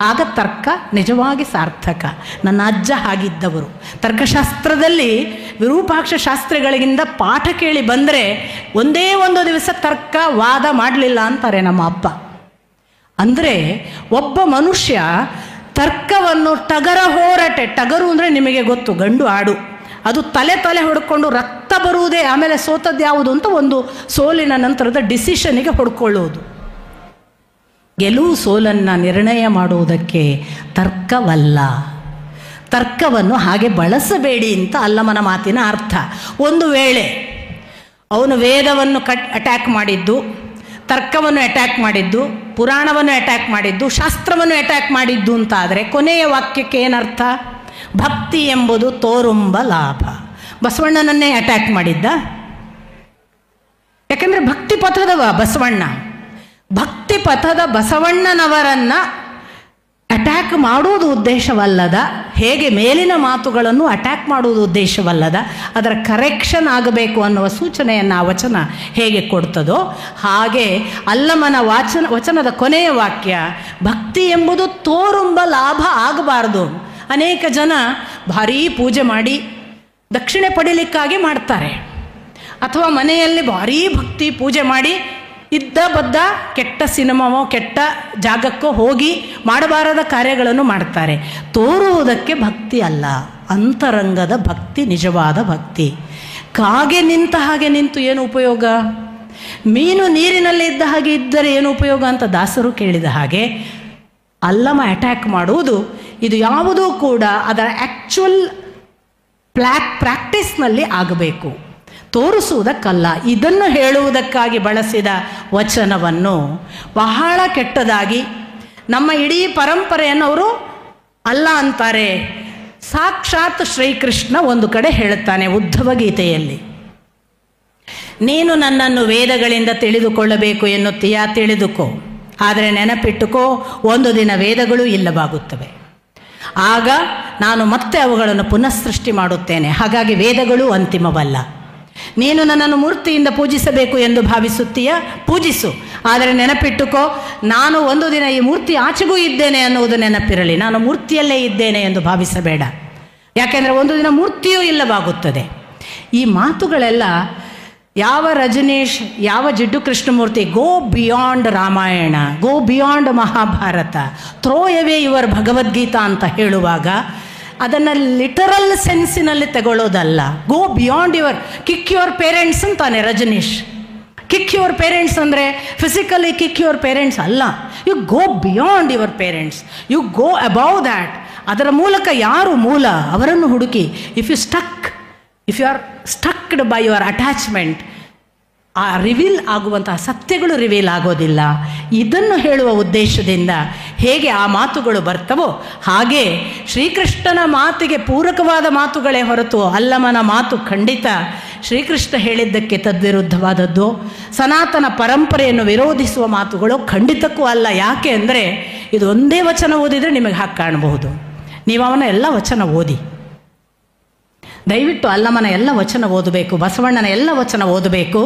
ಆಗ ತರ್ಕ ನಿಜವಾಗಿ ಸಾರ್ಥಕ. ನನ್ನ ಅಜ್ಜ ಹಾಗಿದ್ದವರು. ತರ್ಕಶಾಸ್ತ್ರದಲ್ಲಿ ವಿರೂಪಾಕ್ಷ ಶಾಸ್ತ್ರಿಗಳಿಗಿಂದ ಪಾಠ ಕೇಳಿ ಬಂದರೆ ಒಂದೇ ಒಂದು ದಿವಸ ತರ್ಕ ವಾದ ಮಾಡಲಿಲ್ಲ ಅಂತಾರೆ ನಮ್ಮ ಅಪ್ಪ. ಅಂದರೆ ಒಬ್ಬ ಮನುಷ್ಯ ತರ್ಕವನ್ನು ಟಗರ ಹೋರಟೆ, ಟಗರು ಅಂದರೆ ನಿಮಗೆ ಗೊತ್ತು, ಗಂಡು ಆಡು, ಅದು ತಲೆ ಹೊಡ್ಕೊಂಡು ರಕ್ತ ಬರುವುದೇ ಆಮೇಲೆ ಸೋತದ್ದು ಯಾವುದು ಅಂತ ಒಂದು ಸೋಲಿನ ನಂತರದ ಡಿಸಿಷನ್ನಿಗೆ ಹೊಡ್ಕೊಳ್ಳೋದು. ಗೆಲುವು ಸೋಲನ್ನು ನಿರ್ಣಯ ಮಾಡುವುದಕ್ಕೆ ತರ್ಕವಲ್ಲ. ತರ್ಕವನ್ನು ಹಾಗೆ ಬಳಸಬೇಡಿ ಅಂತ ಅಲ್ಲಮನ ಮಾತಿನ ಅರ್ಥ. ಒಂದು ವೇಳೆ ಅವನು ವೇದವನ್ನು ಅಟ್ಯಾಕ್ ಮಾಡಿದ್ದು, ತರ್ಕವನ್ನು ಅಟ್ಯಾಕ್ ಮಾಡಿದ್ದು, ಪುರಾಣವನ್ನು ಅಟ್ಯಾಕ್ ಮಾಡಿದ್ದು, ಶಾಸ್ತ್ರವನ್ನು ಅಟ್ಯಾಕ್ ಮಾಡಿದ್ದು ಅಂತಾದರೆ ಕೊನೆಯ ವಾಕ್ಯಕ್ಕೆ ಏನರ್ಥ? ಭಕ್ತಿ ಎಂಬುದು ತೋರುಂಬ ಲಾಭ. ಬಸವಣ್ಣನನ್ನೇ ಅಟ್ಯಾಕ್ ಮಾಡಿದ್ದ? ಯಾಕೆಂದರೆ ಭಕ್ತಿ ಪಥದವ ಬಸವಣ್ಣ. ಭಕ್ತಿ ಪಥದ ಬಸವಣ್ಣನವರನ್ನು ಅಟ್ಯಾಕ್ ಮಾಡುವುದು ಉದ್ದೇಶವಲ್ಲದ, ಹೇಗೆ ಮೇಲಿನ ಮಾತುಗಳನ್ನು ಅಟ್ಯಾಕ್ ಮಾಡುವುದು ಉದ್ದೇಶವಲ್ಲದ, ಅದರ ಕರೆಕ್ಷನ್ ಆಗಬೇಕು ಅನ್ನುವ ಸೂಚನೆಯನ್ನು ಆ ವಚನ ಹೇಗೆ ಕೊಡ್ತದೋ ಹಾಗೆ ಅಲ್ಲಮನ ವಚನದ ಕೊನೆಯ ವಾಕ್ಯ ಭಕ್ತಿ ಎಂಬುದು ತೋರುಂಬ ಲಾಭ ಆಗಬಾರ್ದು. ಅನೇಕ ಜನ ಭಾರೀ ಪೂಜೆ ಮಾಡಿ ದಕ್ಷಿಣೆ ಪಡೀಲಿಕ್ಕಾಗಿ ಮಾಡ್ತಾರೆ, ಅಥವಾ ಮನೆಯಲ್ಲಿ ಭಾರೀ ಭಕ್ತಿ ಪೂಜೆ ಮಾಡಿ ಇದ್ದ ಬದ್ದ ಕೆಟ್ಟ ಸಿನಿಮಾವೋ ಕೆಟ್ಟ ಜಾಗಕ್ಕೋ ಹೋಗಿ ಮಾಡಬಾರದ ಕಾರ್ಯಗಳನ್ನು ಮಾಡ್ತಾರೆ. ತೋರುವುದಕ್ಕೆ ಭಕ್ತಿ ಅಲ್ಲ, ಅಂತರಂಗದ ಭಕ್ತಿ ನಿಜವಾದ ಭಕ್ತಿ. ಕಾಗೆ ನಿಂತ ಹಾಗೆ ನಿಂತು ಏನು ಉಪಯೋಗ? ಮೀನು ನೀರಿನಲ್ಲಿ ಇದ್ದ ಹಾಗೆ ಇದ್ದರೆ ಏನು ಉಪಯೋಗ ಅಂತ ದಾಸರು ಕೇಳಿದ ಹಾಗೆ ಅಲ್ಲಮ ಅಟ್ಯಾಕ್ ಮಾಡುವುದು ಇದು ಯಾವುದೂ ಕೂಡ ಅದರ ಆ್ಯಕ್ಚುಯಲ್ ಪ್ರಾಕ್ಟೀಸ್ನಲ್ಲಿ ಆಗಬೇಕು, ತೋರಿಸುವುದಕ್ಕಲ್ಲ. ಇದನ್ನು ಹೇಳುವುದಕ್ಕಾಗಿ ಬಳಸಿದ ವಚನವನ್ನು ಬಹಳ ಕೆಟ್ಟದಾಗಿ ನಮ್ಮ ಇಡೀ ಪರಂಪರೆಯನ್ನು ಅವರು ಅಲ್ಲ ಅಂತಾರೆ. ಸಾಕ್ಷಾತ್ ಶ್ರೀಕೃಷ್ಣ ಒಂದು ಕಡೆ ಹೇಳುತ್ತಾನೆ ಉದ್ಧವ ಗೀತೆಯಲ್ಲಿ, ನೀನು ನನ್ನನ್ನು ವೇದಗಳಿಂದ ತಿಳಿದುಕೊಳ್ಳಬೇಕು ಎನ್ನುತ್ತೀಯಾ, ತಿಳಿದುಕೋ, ಆದರೆ ನೆನಪಿಟ್ಟುಕೋ, ಒಂದು ದಿನ ವೇದಗಳು ಇಲ್ಲವಾಗುತ್ತವೆ, ಆಗ ನಾನು ಮತ್ತೆ ಅವುಗಳನ್ನು ಪುನಃ ಸೃಷ್ಟಿ ಮಾಡುತ್ತೇನೆ. ಹಾಗಾಗಿ ವೇದಗಳು ಅಂತಿಮವಲ್ಲ. ನೀನು ನನ್ನನ್ನು ಮೂರ್ತಿಯಿಂದ ಪೂಜಿಸಬೇಕು ಎಂದು ಭಾವಿಸುತ್ತೀಯ, ಪೂಜಿಸು, ಆದರೆ ನೆನಪಿಟ್ಟುಕೋ, ನಾನು ಒಂದು ದಿನ ಈ ಮೂರ್ತಿ ಆಚೆಗೂ ಇದ್ದೇನೆ ಅನ್ನುವುದು ನೆನಪಿರಲಿ. ನಾನು ಮೂರ್ತಿಯಲ್ಲೇ ಇದ್ದೇನೆ ಎಂದು ಭಾವಿಸಬೇಡ, ಯಾಕೆಂದರೆ ಒಂದು ದಿನ ಮೂರ್ತಿಯೂ ಇಲ್ಲವಾಗುತ್ತದೆ. ಈ ಮಾತುಗಳೆಲ್ಲ ಯಾವ ರಜನೀಶ್, ಯಾವ Jiddu Krishnamurti go beyond Ramayana, go beyond Mahabharata, throw away your Bhagavad Gita ಅಂತ ಹೇಳುವಾಗ ಅದನ್ನು ಲಿಟರಲ್ ಸೆನ್ಸಿನಲ್ಲಿ ತಗೊಳ್ಳೋದಲ್ಲ. Go beyond your, kick your parents ಅಂತಾನೆ ರಜನೀಶ್. ಕಿಕ್ ಯುವರ್ ಪೇರೆಂಟ್ಸ್ ಅಂದರೆ ಫಿಸಿಕಲಿ ಕಿಕ್ ಯುವರ್ ಪೇರೆಂಟ್ಸ್ ಅಲ್ಲ. You go beyond your parents, you go above that. ಅದರ ಮೂಲಕ ಯಾರು ಮೂಲ ಅವರನ್ನು ಹುಡುಕಿ. If you are stucked by your attachment, ಆ ರಿವೀಲ್ ಆಗುವಂತಹ ಸತ್ಯಗಳು ರಿವೀಲ್ ಆಗೋದಿಲ್ಲ. ಇದನ್ನು ಹೇಳುವ ಉದ್ದೇಶದಿಂದ ಹೇಗೆ ಆ ಮಾತುಗಳು ಬರ್ತವೋ ಹಾಗೆ ಶ್ರೀಕೃಷ್ಣನ ಮಾತಿಗೆ ಪೂರಕವಾದ ಮಾತುಗಳೇ ಹೊರತು ಅಲ್ಲಮನ ಮಾತು ಖಂಡಿತ ಶ್ರೀಕೃಷ್ಣ ಹೇಳಿದ್ದಕ್ಕೆ ತದ್ವಿರುದ್ಧವಾದದ್ದು, ಸನಾತನ ಪರಂಪರೆಯನ್ನು ವಿರೋಧಿಸುವ ಮಾತುಗಳು ಖಂಡಿತಕ್ಕೂ ಅಲ್ಲ. ಯಾಕೆ ಅಂದರೆ ಇದು ಒಂದೇ ವಚನ ಓದಿದರೆ ನಿಮಗೆ ಹಾಗೆ ಕಾಣಬಹುದು. ನೀವು ಅವನ ಎಲ್ಲ ವಚನ ಓದಿ, ದಯವಿಟ್ಟು ಅಲ್ಲಮನ ಎಲ್ಲ ವಚನ ಓದಬೇಕು, ಬಸವಣ್ಣನ ಎಲ್ಲ ವಚನ ಓದಬೇಕು.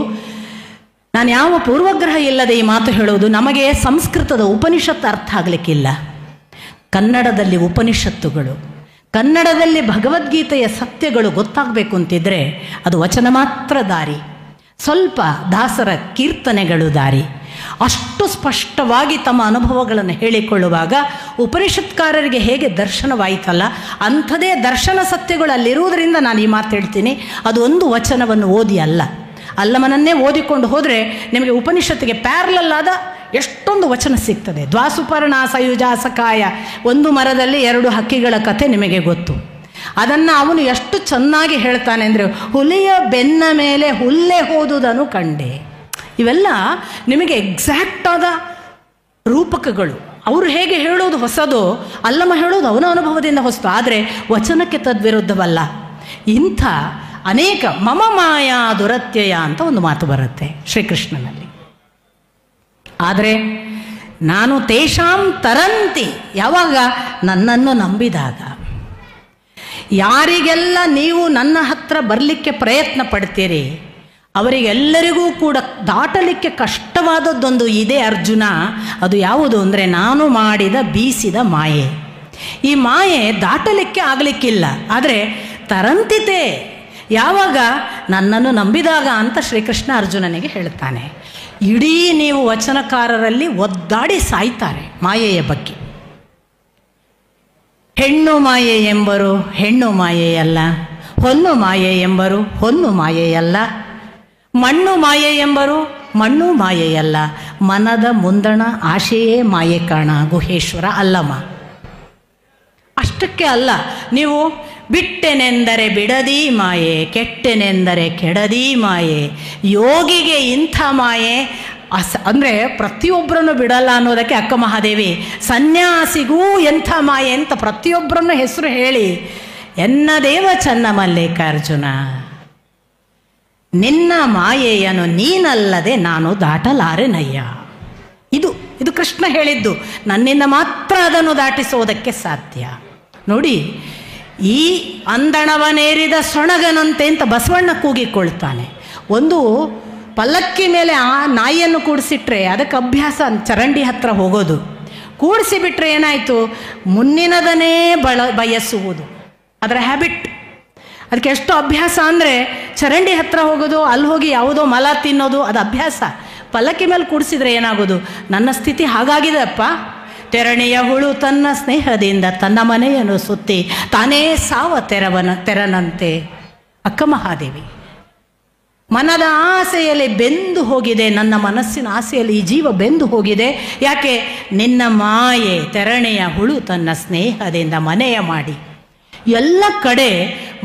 ನಾನು ಯಾವ ಪೂರ್ವಗ್ರಹ ಇಲ್ಲದೆ ಈ ಮಾತು ಹೇಳುವುದು. ನಮಗೆ ಸಂಸ್ಕೃತದ ಉಪನಿಷತ್ತು ಅರ್ಥ ಆಗಲಿಕ್ಕಿಲ್ಲ, ಕನ್ನಡದಲ್ಲಿ ಉಪನಿಷತ್ತುಗಳು, ಕನ್ನಡದಲ್ಲಿ ಭಗವದ್ಗೀತೆಯ ಸತ್ಯಗಳು ಗೊತ್ತಾಗಬೇಕು ಅಂತಿದ್ರೆ ಅದು ವಚನ ಮಾತ್ರ ದಾರಿ, ಸ್ವಲ್ಪ ದಾಸರ ಕೀರ್ತನೆಗಳು ದಾರಿ. ಅಷ್ಟು ಸ್ಪಷ್ಟವಾಗಿ ತಮ್ಮ ಅನುಭವಗಳನ್ನು ಹೇಳಿಕೊಳ್ಳುವಾಗ ಉಪನಿಷತ್ಕಾರರಿಗೆ ಹೇಗೆ ದರ್ಶನವಾಯಿತಲ್ಲ ಅಂಥದೇ ದರ್ಶನ ಸತ್ಯಗಳು ಅಲ್ಲಿರುವುದರಿಂದ ನಾನು ಈ ಮಾತು ಹೇಳ್ತೀನಿ. ಅದು ಒಂದು ವಚನವನ್ನು ಓದಿ ಅಲ್ಲ, ಅಲ್ಲಮನನ್ನೇ ಓದಿಕೊಂಡು ಹೋದರೆ ನಿಮಗೆ ಉಪನಿಷತ್ತಿಗೆ ಪ್ಯಾರಲಲ್ ಆದ ಎಷ್ಟೊಂದು ವಚನ ಸಿಗ್ತದೆ. ದ್ವಾಸುಪರ್ಣ ಸಯುಜಾಸಕಾಯ, ಒಂದು ಮರದಲ್ಲಿ ಎರಡು ಹಕ್ಕಿಗಳ ಕಥೆ ನಿಮಗೆ ಗೊತ್ತು. ಅದನ್ನು ಅವನು ಎಷ್ಟು ಚೆನ್ನಾಗಿ ಹೇಳ್ತಾನೆ ಅಂದರೆ, ಹುಲಿಯ ಬೆನ್ನ ಮೇಲೆ ಹುಲ್ಲೆ ಹೋದುದನ್ನು ಕಂಡೆ. ಇವೆಲ್ಲ ನಿಮಗೆ ಎಕ್ಸಾಕ್ಟ್ ಆದ ರೂಪಕಗಳು. ಅವರು ಹೇಗೆ ಹೇಳೋದು ಹೊಸದು, ಅಲ್ಲಮ ಹೇಳೋದು ಅವನ ಅನುಭವದಿಂದ ಹೊಸದು, ಆದರೆ ವಚನಕ್ಕೆ ತದ್ವಿರುದ್ಧವಲ್ಲ. ಇಂಥ ಅನೇಕ ಮಮ ಮಾಯಾ ದುರತ್ಯಯ ಅಂತ ಒಂದು ಮಾತು ಬರುತ್ತೆ ಶ್ರೀಕೃಷ್ಣನಲ್ಲಿ. ಆದರೆ ನಾನು ತೇಷಾಂ ತರಂತಿ, ಯಾವಾಗ? ನನ್ನನ್ನು ನಂಬಿದಾಗ. ಯಾರಿಗೆಲ್ಲ ನೀವು ನನ್ನ ಹತ್ರ ಬರಲಿಕ್ಕೆ ಪ್ರಯತ್ನ ಪಡ್ತೀರಿ ಅವರಿಗೆಲ್ಲರಿಗೂ ಕೂಡ ದಾಟಲಿಕ್ಕೆ ಕಷ್ಟವಾದದ್ದೊಂದು ಇದೆ ಅರ್ಜುನ. ಅದು ಯಾವುದು ಅಂದರೆ ನಾನು ಮಾಡಿದ ಬೀಸಿದ ಮಾಯೆ. ಈ ಮಾಯೆ ದಾಟಲಿಕ್ಕೆ ಆಗಲಿಕ್ಕಿಲ್ಲ, ಆದರೆ ತರಂತಿತೆ ಯಾವಾಗ? ನನ್ನನ್ನು ನಂಬಿದಾಗ ಅಂತ ಶ್ರೀಕೃಷ್ಣ ಅರ್ಜುನನಿಗೆ ಹೇಳ್ತಾನೆ. ಇಡೀ ನೀವು ವಚನಕಾರರಲ್ಲಿ ಒದ್ದಾಡಿ ಸಾಯ್ತಾರೆ ಮಾಯೆಯ ಬಗ್ಗೆ. ಹೆಣ್ಣು ಮಾಯೆ ಎಂಬರು ಹೆಣ್ಣು ಮಾಯೆಯಲ್ಲ, ಹೊನ್ನು ಮಾಯೆ ಎಂಬರು ಹೊನ್ನು ಮಾಯೆಯಲ್ಲ, ಮಣ್ಣು ಮಾಯೆ ಎಂಬರು ಮಣ್ಣು ಮಾಯೆಯಲ್ಲ, ಮನದ ಮುಂದಣ ಆಶೆಯೇ ಮಾಯೆ ಕಾಣ ಗುಹೇಶ್ವರ ಅಲ್ಲಮ. ಅಷ್ಟಕ್ಕೆ ಅಲ್ಲ, ನೀವು ಬಿಟ್ಟೆನೆಂದರೆ ಬಿಡದಿ ಮಾಯೆ, ಕೆಟ್ಟೆನೆಂದರೆ ಕೆಡದಿ ಮಾಯೆ. ಯೋಗಿಗೆ ಇಂಥ ಮಾಯೆ ಅಂದರೆ ಪ್ರತಿಯೊಬ್ಬರನ್ನು ಬಿಡಲ್ಲ ಅನ್ನೋದಕ್ಕೆ ಅಕ್ಕ ಮಹಾದೇವಿ ಸನ್ಯಾಸಿಗೂ ಎಂಥ ಮಾಯೆ ಅಂತ ಪ್ರತಿಯೊಬ್ಬರನ್ನು ಹೆಸರು ಹೇಳಿ, ಎನ್ನದೇವ ಚನ್ನ ಮಲ್ಲಿಕಾರ್ಜುನ, ನಿನ್ನ ಮಾಯೆಯನ್ನು ನೀನಲ್ಲದೆ ನಾನು ದಾಟಲಾರೆನಯ್ಯ. ಇದು ಕೃಷ್ಣ ಹೇಳಿದ್ದು. ನನ್ನಿಂದ ಮಾತ್ರ ಅದನ್ನು ದಾಟಿಸೋದಕ್ಕೆ ಸಾಧ್ಯ. ನೋಡಿ, ಈ ಅಂದಣವನೇರಿದ ಸೊಣಗನಂತೆ ಅಂತ ಬಸವಣ್ಣ ಕೂಗಿಕೊಳ್ತಾನೆ. ಒಂದು ಪಲ್ಲಕ್ಕಿ ಮೇಲೆ ಆ ನಾಯಿಯನ್ನು ಕೂಡಿಸಿಟ್ರೆ ಅದಕ್ಕೆ ಅಭ್ಯಾಸ ಚರಂಡಿ ಹತ್ರ ಹೋಗೋದು. ಕೂಡಿಸಿಬಿಟ್ರೆ ಏನಾಯಿತು, ಮುನ್ನಿನದನ್ನೇ ಬಯಸುವುದು ಅದರ ಹ್ಯಾಬಿಟ್. ಅದಕ್ಕೆ ಎಷ್ಟು ಅಭ್ಯಾಸ ಅಂದರೆ ಚರಂಡಿ ಹತ್ರ ಹೋಗೋದು, ಅಲ್ಲಿ ಹೋಗಿ ಯಾವುದೋ ಮಲ ತಿನ್ನೋದು, ಅದು ಅಭ್ಯಾಸ. ಪಲ್ಲಕ್ಕಿ ಮೇಲೆ ಕೂಡಿಸಿದ್ರೆ ಏನಾಗೋದು, ನನ್ನ ಸ್ಥಿತಿ ಹಾಗಾಗಿದೆ ಅಪ್ಪ. ತೆರಣಿಯ ಹುಳು ತನ್ನ ಸ್ನೇಹದಿಂದ ತನ್ನ ಮನೆಯನ್ನು ಸುತ್ತಿ ತಾನೇ ಸಾವ ತೆರನಂತೆ. ಅಕ್ಕ ಮಹಾದೇವಿ, ಮನದ ಆಸೆಯಲ್ಲಿ ಬೆಂದು ಹೋಗಿದೆ, ನನ್ನ ಮನಸ್ಸಿನ ಆಸೆಯಲ್ಲಿ ಈ ಜೀವ ಬೆಂದು ಹೋಗಿದೆ. ಯಾಕೆ? ನಿನ್ನ ಮಾಯೆ ತೆರಣಿಯ ಹುಳು ತನ್ನ ಸ್ನೇಹದಿಂದ ಮನೆಯ ಮಾಡಿ. ಎಲ್ಲ ಕಡೆ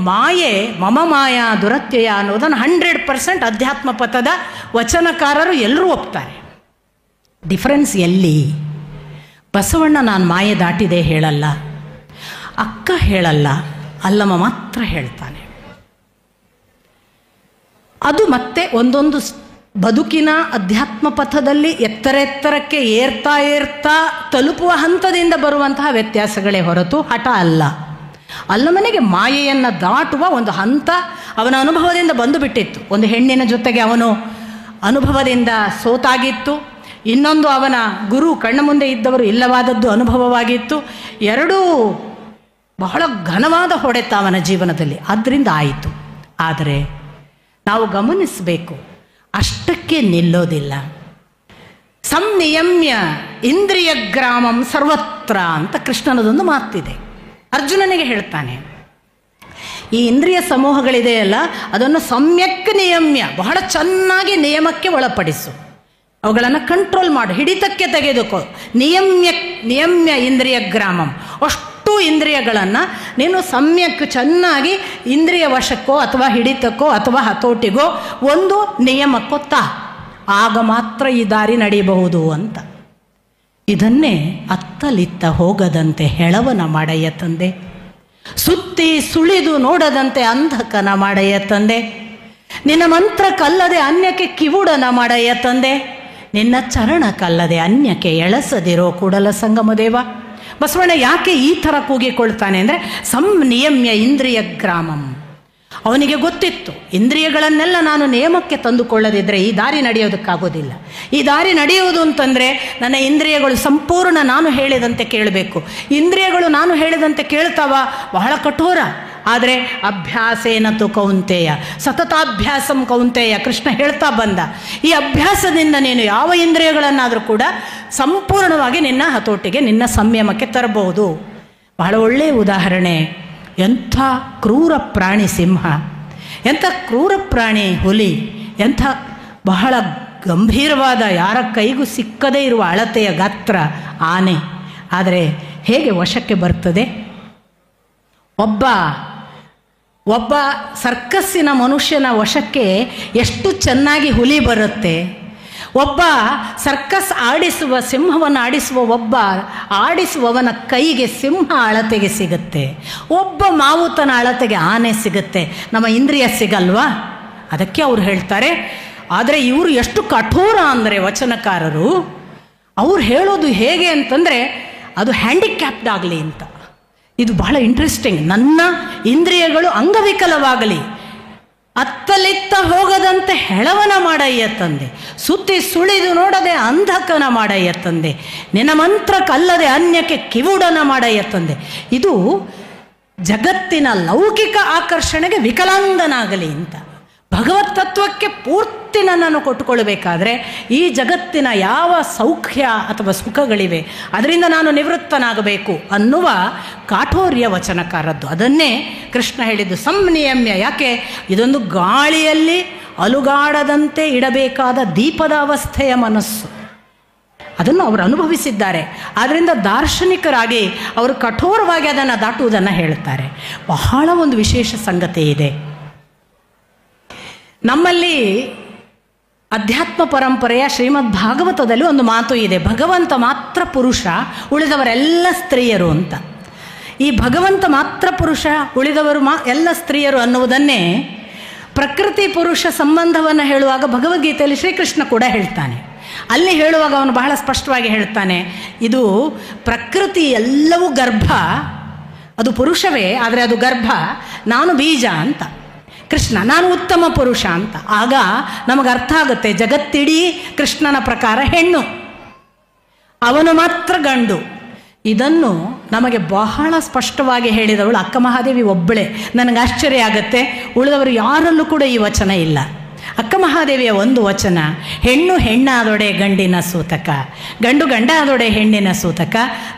ಮಾಯೆ ಮಮ ಮಾಯಾ ದುರತ್ಯಯ ಅನ್ನೋದನ್ನು 100% ಅಧ್ಯಾತ್ಮ ಪಥದ ವಚನಕಾರರು ಎಲ್ಲರೂ ಒಪ್ತಾರೆ. ಡಿಫರೆನ್ಸ್ ಎಲ್ಲಿ? ಬಸವಣ್ಣ ನಾನು ಮಾಯೆ ದಾಟಿದೆ ಹೇಳಲ್ಲ, ಅಕ್ಕ ಹೇಳಲ್ಲ, ಅಲ್ಲಮ್ಮ ಮಾತ್ರ ಹೇಳ್ತಾನೆ. ಅದು ಮತ್ತೆ ಒಂದೊಂದು ಬದುಕಿನ ಅಧ್ಯಾತ್ಮ ಪಥದಲ್ಲಿ ಎತ್ತರಕ್ಕೆ ಏರ್ತಾ ತಲುಪುವ ಹಂತದಿಂದ ಬರುವಂತಹ ವ್ಯತ್ಯಾಸಗಳೇ ಹೊರತು ಹಠ ಅಲ್ಲ. ಅಲ್ಲಮನೆಗೆ ಮಾಯೆಯನ್ನು ದಾಟುವ ಒಂದು ಹಂತ ಅವನ ಅನುಭವದಿಂದ ಬಂದು ಬಿಟ್ಟಿತ್ತು. ಒಂದು ಹೆಣ್ಣಿನ ಜೊತೆಗೆ ಅವನು ಅನುಭವದಿಂದ ಸೋತಾಗಿತ್ತು, ಇನ್ನೊಂದು ಅವನ ಗುರು ಕಣ್ಣ ಮುಂದೆ ಇದ್ದವರು ಇಲ್ಲವಾದದ್ದು ಅನುಭವವಾಗಿತ್ತು. ಎರಡೂ ಬಹಳ ಘನವಾದ ಹೊಡೆತ ಅವನ ಜೀವನದಲ್ಲಿ, ಆದ್ದರಿಂದ ಆಯಿತು. ಆದರೆ ನಾವು ಗಮನಿಸಬೇಕು, ಅಷ್ಟಕ್ಕೆ ನಿಲ್ಲೋದಿಲ್ಲ. ಸಂನಿಯಮ್ಯ ಇಂದ್ರಿಯ ಗ್ರಾಮಂ ಸರ್ವತ್ರ ಅಂತ ಕೃಷ್ಣನದೊಂದು ಮಾತಿದೆ. ಅರ್ಜುನನಿಗೆ ಹೇಳ್ತಾನೆ, ಈ ಇಂದ್ರಿಯ ಸಮೂಹಗಳಿದೆಯಲ್ಲ ಅದನ್ನು ಸಮ್ಯಕ್ ನಿಯಮ್ಯ, ಬಹಳ ಚೆನ್ನಾಗಿ ನಿಯಮಕ್ಕೆ ಒಳಪಡಿಸು, ಅವುಗಳನ್ನು ಕಂಟ್ರೋಲ್ ಮಾಡು, ಹಿಡಿತಕ್ಕೆ ತೆಗೆದುಕೋ. ನಿಯಮ್ಯ ಇಂದ್ರಿಯ ಗ್ರಾಮಂ, ಅಷ್ಟು ಇಂದ್ರಿಯಗಳನ್ನು ನೀನು ಸಮ್ಯಕ್ ಚೆನ್ನಾಗಿ ಇಂದ್ರಿಯ ವಶಕ್ಕೋ ಅಥವಾ ಹಿಡಿತಕ್ಕೋ ಅಥವಾ ಹತೋಟಿಗೋ ಒಂದು ನಿಯಮಕ್ಕೋ ಆಗ ಮಾತ್ರ ಈ ದಾರಿ ನಡೆಯಬಹುದು ಅಂತ. ಇದನ್ನೇ ಅತ್ತಲಿತ್ತ ಹೋಗದಂತೆ ಹೆಳವನ ಮಾಡಯ್ಯ ತಂದೆ, ಸುತ್ತಿ ಸುಳಿದು ನೋಡದಂತೆ ಅಂಧಕನ ಮಾಡಯ್ಯ ತಂದೆ, ನಿನ್ನ ಮಂತ್ರ ಕಲ್ಲದೆ ಅನ್ಯಕ್ಕೆ ಕಿವುಡನ ಮಾಡಯ್ಯ ತಂದೆ, ನಿನ್ನ ಚರಣ ಕಲ್ಲದೆ ಅನ್ಯಕ್ಕೆ ಎಳಸದಿರೋ ಕೂಡಲ ಸಂಗಮದೇವ. ಬಸವಣ್ಣ ಯಾಕೆ ಈ ಥರ ಕೂಗಿಕೊಳ್ತಾನೆ ಅಂದರೆ ಸಂನಿಯಮ್ಯ ಇಂದ್ರಿಯ ಗ್ರಾಮಂ. ಅವನಿಗೆ ಗೊತ್ತಿತ್ತು, ಇಂದ್ರಿಯಗಳನ್ನೆಲ್ಲ ನಾನು ನಿಯಮಕ್ಕೆ ತಂದುಕೊಳ್ಳದಿದ್ದರೆ ಈ ದಾರಿ ನಡೆಯೋದಕ್ಕಾಗೋದಿಲ್ಲ. ಈ ದಾರಿ ನಡೆಯುವುದು ಅಂತಂದರೆ ನನ್ನ ಇಂದ್ರಿಯಗಳು ಸಂಪೂರ್ಣ ನಾನು ಹೇಳಿದಂತೆ ಕೇಳಬೇಕು. ಇಂದ್ರಿಯಗಳು ನಾನು ಹೇಳಿದಂತೆ ಕೇಳ್ತಾವ, ಬಹಳ ಕಠೋರ. ಆದರೆ ಅಭ್ಯಾಸೇನತು ಕೌಂತೆಯ, ಸತತಾಭ್ಯಾಸಂ ಕೌಂತೆಯ ಕೃಷ್ಣ ಹೇಳ್ತಾ ಬಂದ. ಈ ಅಭ್ಯಾಸದಿಂದ ನೀನು ಯಾವ ಇಂದ್ರಿಯಗಳನ್ನಾದರೂ ಕೂಡ ಸಂಪೂರ್ಣವಾಗಿ ನಿನ್ನ ಹತೋಟಿಗೆ, ನಿನ್ನ ಸಂಯಮಕ್ಕೆ ತರಬಹುದು. ಬಹಳ ಒಳ್ಳೆಯ ಉದಾಹರಣೆ, ಎಂಥ ಕ್ರೂರ ಪ್ರಾಣಿ ಸಿಂಹ, ಎಂಥ ಕ್ರೂರ ಪ್ರಾಣಿ ಹುಲಿ, ಎಂಥ ಬಹಳ ಗಂಭೀರವಾದ ಯಾರ ಕೈಗೂ ಸಿಕ್ಕದೇ ಇರುವ ಅಳತೆಯ ಗಾತ್ರ ಆನೆ. ಆದರೆ ಹೇಗೆ ವಶಕ್ಕೆ ಬರ್ತದೆ? ಒಬ್ಬ ಸರ್ಕಸ್ಸಿನ ಮನುಷ್ಯನ ವಶಕ್ಕೆ ಎಷ್ಟು ಚೆನ್ನಾಗಿ ಹುಲಿ ಬರುತ್ತೆ. ಒಬ್ಬ ಸರ್ಕಸ್ ಆಡಿಸುವ, ಸಿಂಹವನ್ನು ಆಡಿಸುವವನ ಕೈಗೆ ಸಿಂಹ ಅಳತೆಗೆ ಸಿಗುತ್ತೆ, ಒಬ್ಬ ಮಾವುತನ ಅಳತೆಗೆ ಆನೆ ಸಿಗುತ್ತೆ. ನಮ್ಮ ಇಂದ್ರಿಯ ಸಿಗಲ್ವಾ? ಅದಕ್ಕೆ ಅವ್ರು ಹೇಳ್ತಾರೆ. ಆದರೆ ಇವರು ಎಷ್ಟು ಕಠೋರ ಅಂದರೆ ವಚನಕಾರರು, ಅವ್ರು ಹೇಳೋದು ಹೇಗೆ ಅಂತಂದರೆ ಅದು ಹ್ಯಾಂಡಿಕ್ಯಾಪ್ಡ್ ಆಗಲಿ ಅಂತ. ಇದು ಬಹಳ ಇಂಟ್ರೆಸ್ಟಿಂಗ್. ನನ್ನ ಇಂದ್ರಿಯಗಳು ಅಂಗವಿಕಲವಾಗಲಿ, ಅತ್ತಲಿತ್ತ ಹೋಗದಂತೆ ಹೆಳವನ ಮಾಡಯ್ಯ ತಂದೆ, ಸುತ್ತಿ ಸುಳಿದು ನೋಡದೆ ಅಂಧಕನ ಮಾಡಯ್ಯ ತಂದೆ, ನಿನ್ನ ಮಂತ್ರ ಕಲ್ಲದೆ ಅನ್ಯಕ್ಕೆ ಕಿವುಡನ ಮಾಡಯ್ಯ ತಂದೆ. ಇದು ಜಗತ್ತಿನ ಲೌಕಿಕ ಆಕರ್ಷಣೆಗೆ ವಿಕಲಾಂಗನಾಗಲಿ ಅಂತ. ಭಗವತ್ ತತ್ವಕ್ಕೆ ಪೂರ್ತಿ ನನ್ನನ್ನು ಕೊಟ್ಟುಕೊಳ್ಬೇಕಾದ್ರೆ ಈ ಜಗತ್ತಿನ ಯಾವ ಸೌಖ್ಯ ಅಥವಾ ಸುಖಗಳಿವೆ ಅದರಿಂದ ನಾನು ನಿವೃತ್ತನಾಗಬೇಕು ಅನ್ನುವ ಕಾಠೋರ್ಯ ವಚನಕಾರದ್ದು. ಅದನ್ನೇ ಕೃಷ್ಣ ಹೇಳಿದ್ದು ಸಂನಿಯಮ್ಯ. ಯಾಕೆ? ಇದೊಂದು ಗಾಳಿಯಲ್ಲಿ ಅಲುಗಾಡದಂತೆ ಇಡಬೇಕಾದ ದೀಪದ ಅವಸ್ಥೆಯ ಮನಸ್ಸು. ಅದನ್ನು ಅವರು ಅನುಭವಿಸಿದ್ದಾರೆ. ಆದ್ದರಿಂದ ದಾರ್ಶನಿಕರಾಗಿ ಅವರು ಕಠೋರವಾಗಿ ಅದನ್ನು ದಾಟುವುದನ್ನು ಹೇಳುತ್ತಾರೆ. ಬಹಳ ಒಂದು ವಿಶೇಷ ಸಂಗತಿ ಇದೆ. ನಮ್ಮಲ್ಲಿ ಅಧ್ಯಾತ್ಮ ಪರಂಪರೆಯ ಶ್ರೀಮದ್ ಭಾಗವತದಲ್ಲಿ ಒಂದು ಮಾತು ಇದೆ, ಭಗವಂತ ಮಾತ್ರ ಪುರುಷ, ಉಳಿದವರೆಲ್ಲ ಸ್ತ್ರೀಯರು ಅಂತ. ಈ ಭಗವಂತ ಮಾತ್ರ ಪುರುಷ, ಉಳಿದವರು ಎಲ್ಲ ಸ್ತ್ರೀಯರು ಅನ್ನುವುದನ್ನೇ ಪ್ರಕೃತಿ ಪುರುಷ ಸಂಬಂಧವನ್ನು ಹೇಳುವಾಗ ಭಗವದ್ಗೀತೆಯಲ್ಲಿ ಶ್ರೀಕೃಷ್ಣ ಕೂಡ ಹೇಳ್ತಾನೆ. ಅಲ್ಲಿ ಹೇಳುವಾಗ ಅವನು ಬಹಳ ಸ್ಪಷ್ಟವಾಗಿ ಹೇಳ್ತಾನೆ, ಇದು ಪ್ರಕೃತಿ ಎಲ್ಲವೂ ಗರ್ಭ, ಅದು ಪುರುಷವೇ, ಆದರೆ ಅದು ಗರ್ಭ, ನಾನು ಬೀಜ ಅಂತ. ಕೃಷ್ಣ ನಾನು ಉತ್ತಮ ಪುರುಷ ಅಂತ. ಆಗ ನಮಗೆ ಅರ್ಥ ಆಗುತ್ತೆ, ಜಗತ್ತಿಡೀ ಕೃಷ್ಣನ ಪ್ರಕಾರ ಹೆಣ್ಣು, ಅವನು ಮಾತ್ರ ಗಂಡು. ಇದನ್ನು ನಮಗೆ ಬಹಳ ಸ್ಪಷ್ಟವಾಗಿ ಹೇಳಿದವಳು ಅಕ್ಕ ಮಹಾದೇವಿ ಒಬ್ಬಳೇ. ನನಗೆ ಆಶ್ಚರ್ಯ ಆಗುತ್ತೆ, ಉಳಿದವರು ಯಾರಲ್ಲೂ ಕೂಡ ಈ ವಚನ ಇಲ್ಲ. ಅಕ್ಕ ಮಹಾದೇವಿಯ ಒಂದು ವಚನ, ಹೆಣ್ಣು ಹೆಣ್ಣಾದೊಡೆ ಗಂಡಿನ ಸೂತಕ, ಗಂಡು ಗಂಡಾದೊಡೆ ಹೆಣ್ಣಿನ ಸೂತಕ,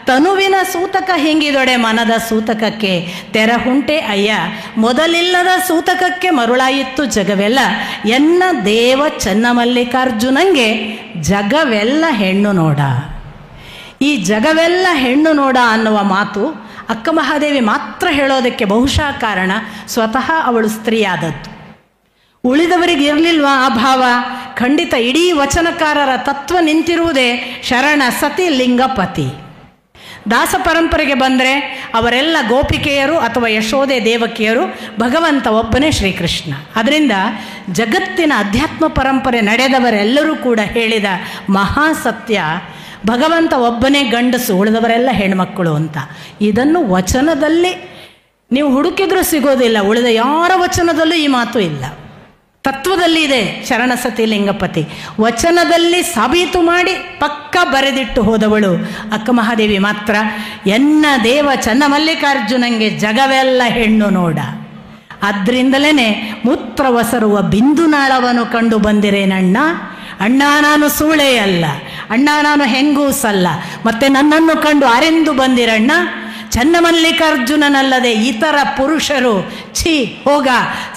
ತನುವಿನ ಸೂತಕ ಹಿಂಗಿದೊಡೆ ಮನದ ಸೂತಕಕ್ಕೆ ತೆರಹುಂಟೆ ಅಯ್ಯ, ಮೊದಲಿಲ್ಲದ ಸೂತಕಕ್ಕೆ ಮರುಳಾಯಿತ್ತು ಜಗವೆಲ್ಲ, ಎನ್ನ ದೇವ ಚನ್ನಮಲ್ಲಿಕಾರ್ಜುನಂಗೆ ಜಗವೆಲ್ಲ ಹೆಣ್ಣು ನೋಡ. ಈ ಜಗವೆಲ್ಲ ಹೆಣ್ಣು ನೋಡ ಅನ್ನುವ ಮಾತು ಅಕ್ಕ ಮಹಾದೇವಿ ಮಾತ್ರ ಹೇಳೋದಕ್ಕೆ ಬಹುಶಃ ಕಾರಣ ಸ್ವತಃ ಅವಳು ಸ್ತ್ರೀಯಾದದ್ದು. ಉಳಿದವರಿಗೆ ಇರಲಿಲ್ವಾ ಆ ಭಾವ? ಖಂಡಿತ. ಇಡೀ ವಚನಕಾರರ ತತ್ವ ನಿಂತಿರುವುದೇ ಶರಣ ಸತಿ ಲಿಂಗಪತಿ. ದಾಸ ಪರಂಪರೆಗೆ ಬಂದರೆ ಅವರೆಲ್ಲ ಗೋಪಿಕೆಯರು ಅಥವಾ ಯಶೋದೆ ದೇವಕಿಯರು, ಭಗವಂತ ಒಬ್ಬನೇ ಶ್ರೀಕೃಷ್ಣ. ಅದರಿಂದ ಜಗತ್ತಿನ ಅಧ್ಯಾತ್ಮ ಪರಂಪರೆ ನಡೆದವರೆಲ್ಲರೂ ಕೂಡ ಹೇಳಿದ ಮಹಾಸತ್ಯ, ಭಗವಂತ ಒಬ್ಬನೇ ಗಂಡಸು, ಉಳಿದವರೆಲ್ಲ ಹೆಣ್ಮಕ್ಕಳು ಅಂತ. ಇದನ್ನು ವಚನದಲ್ಲಿ ನೀವು ಹುಡುಕಿದ್ರೂ ಸಿಗೋದಿಲ್ಲ, ಉಳಿದ ಯಾರ ವಚನದಲ್ಲೂ ಈ ಮಾತು ಇಲ್ಲ. ತತ್ವದಲ್ಲಿ ಇದೆ ಶರಣಸತಿ ಲಿಂಗಪತಿ, ವಚನದಲ್ಲಿ ಸಾಬೀತು ಮಾಡಿ ಪಕ್ಕ ಬರೆದಿಟ್ಟು ಹೋದವಳು ಅಕ್ಕ ಮಹಾದೇವಿ ಮಾತ್ರ. ಎನ್ನ ದೇವ ಚನ್ನಮಲ್ಲಿಕಾರ್ಜುನಂಗೆ ಜಗವೆಲ್ಲ ಹೆಣ್ಣು ನೋಡ. ಆದ್ದರಿಂದಲೇ ಮೂತ್ರವಸರುವ ಬಿಂದುನಾಳವನ್ನು ಕಂಡು ಬಂದಿರೇನಣ್ಣ, ಅಣ್ಣ ನಾನು ಸೂಳೆ ಅಲ್ಲ, ಅಣ್ಣ ನಾನು ಹೆಂಗೂಸಲ್ಲ, ಮತ್ತೆ ನನ್ನನ್ನು ಕಂಡು ಅರೆಂದು ಬಂದಿರಣ್ಣ, ಚನ್ನಮಲ್ಲಿಕಾರ್ಜುನನಲ್ಲದೆ ಇತರ ಪುರುಷರು ಛೀ ಹೋಗ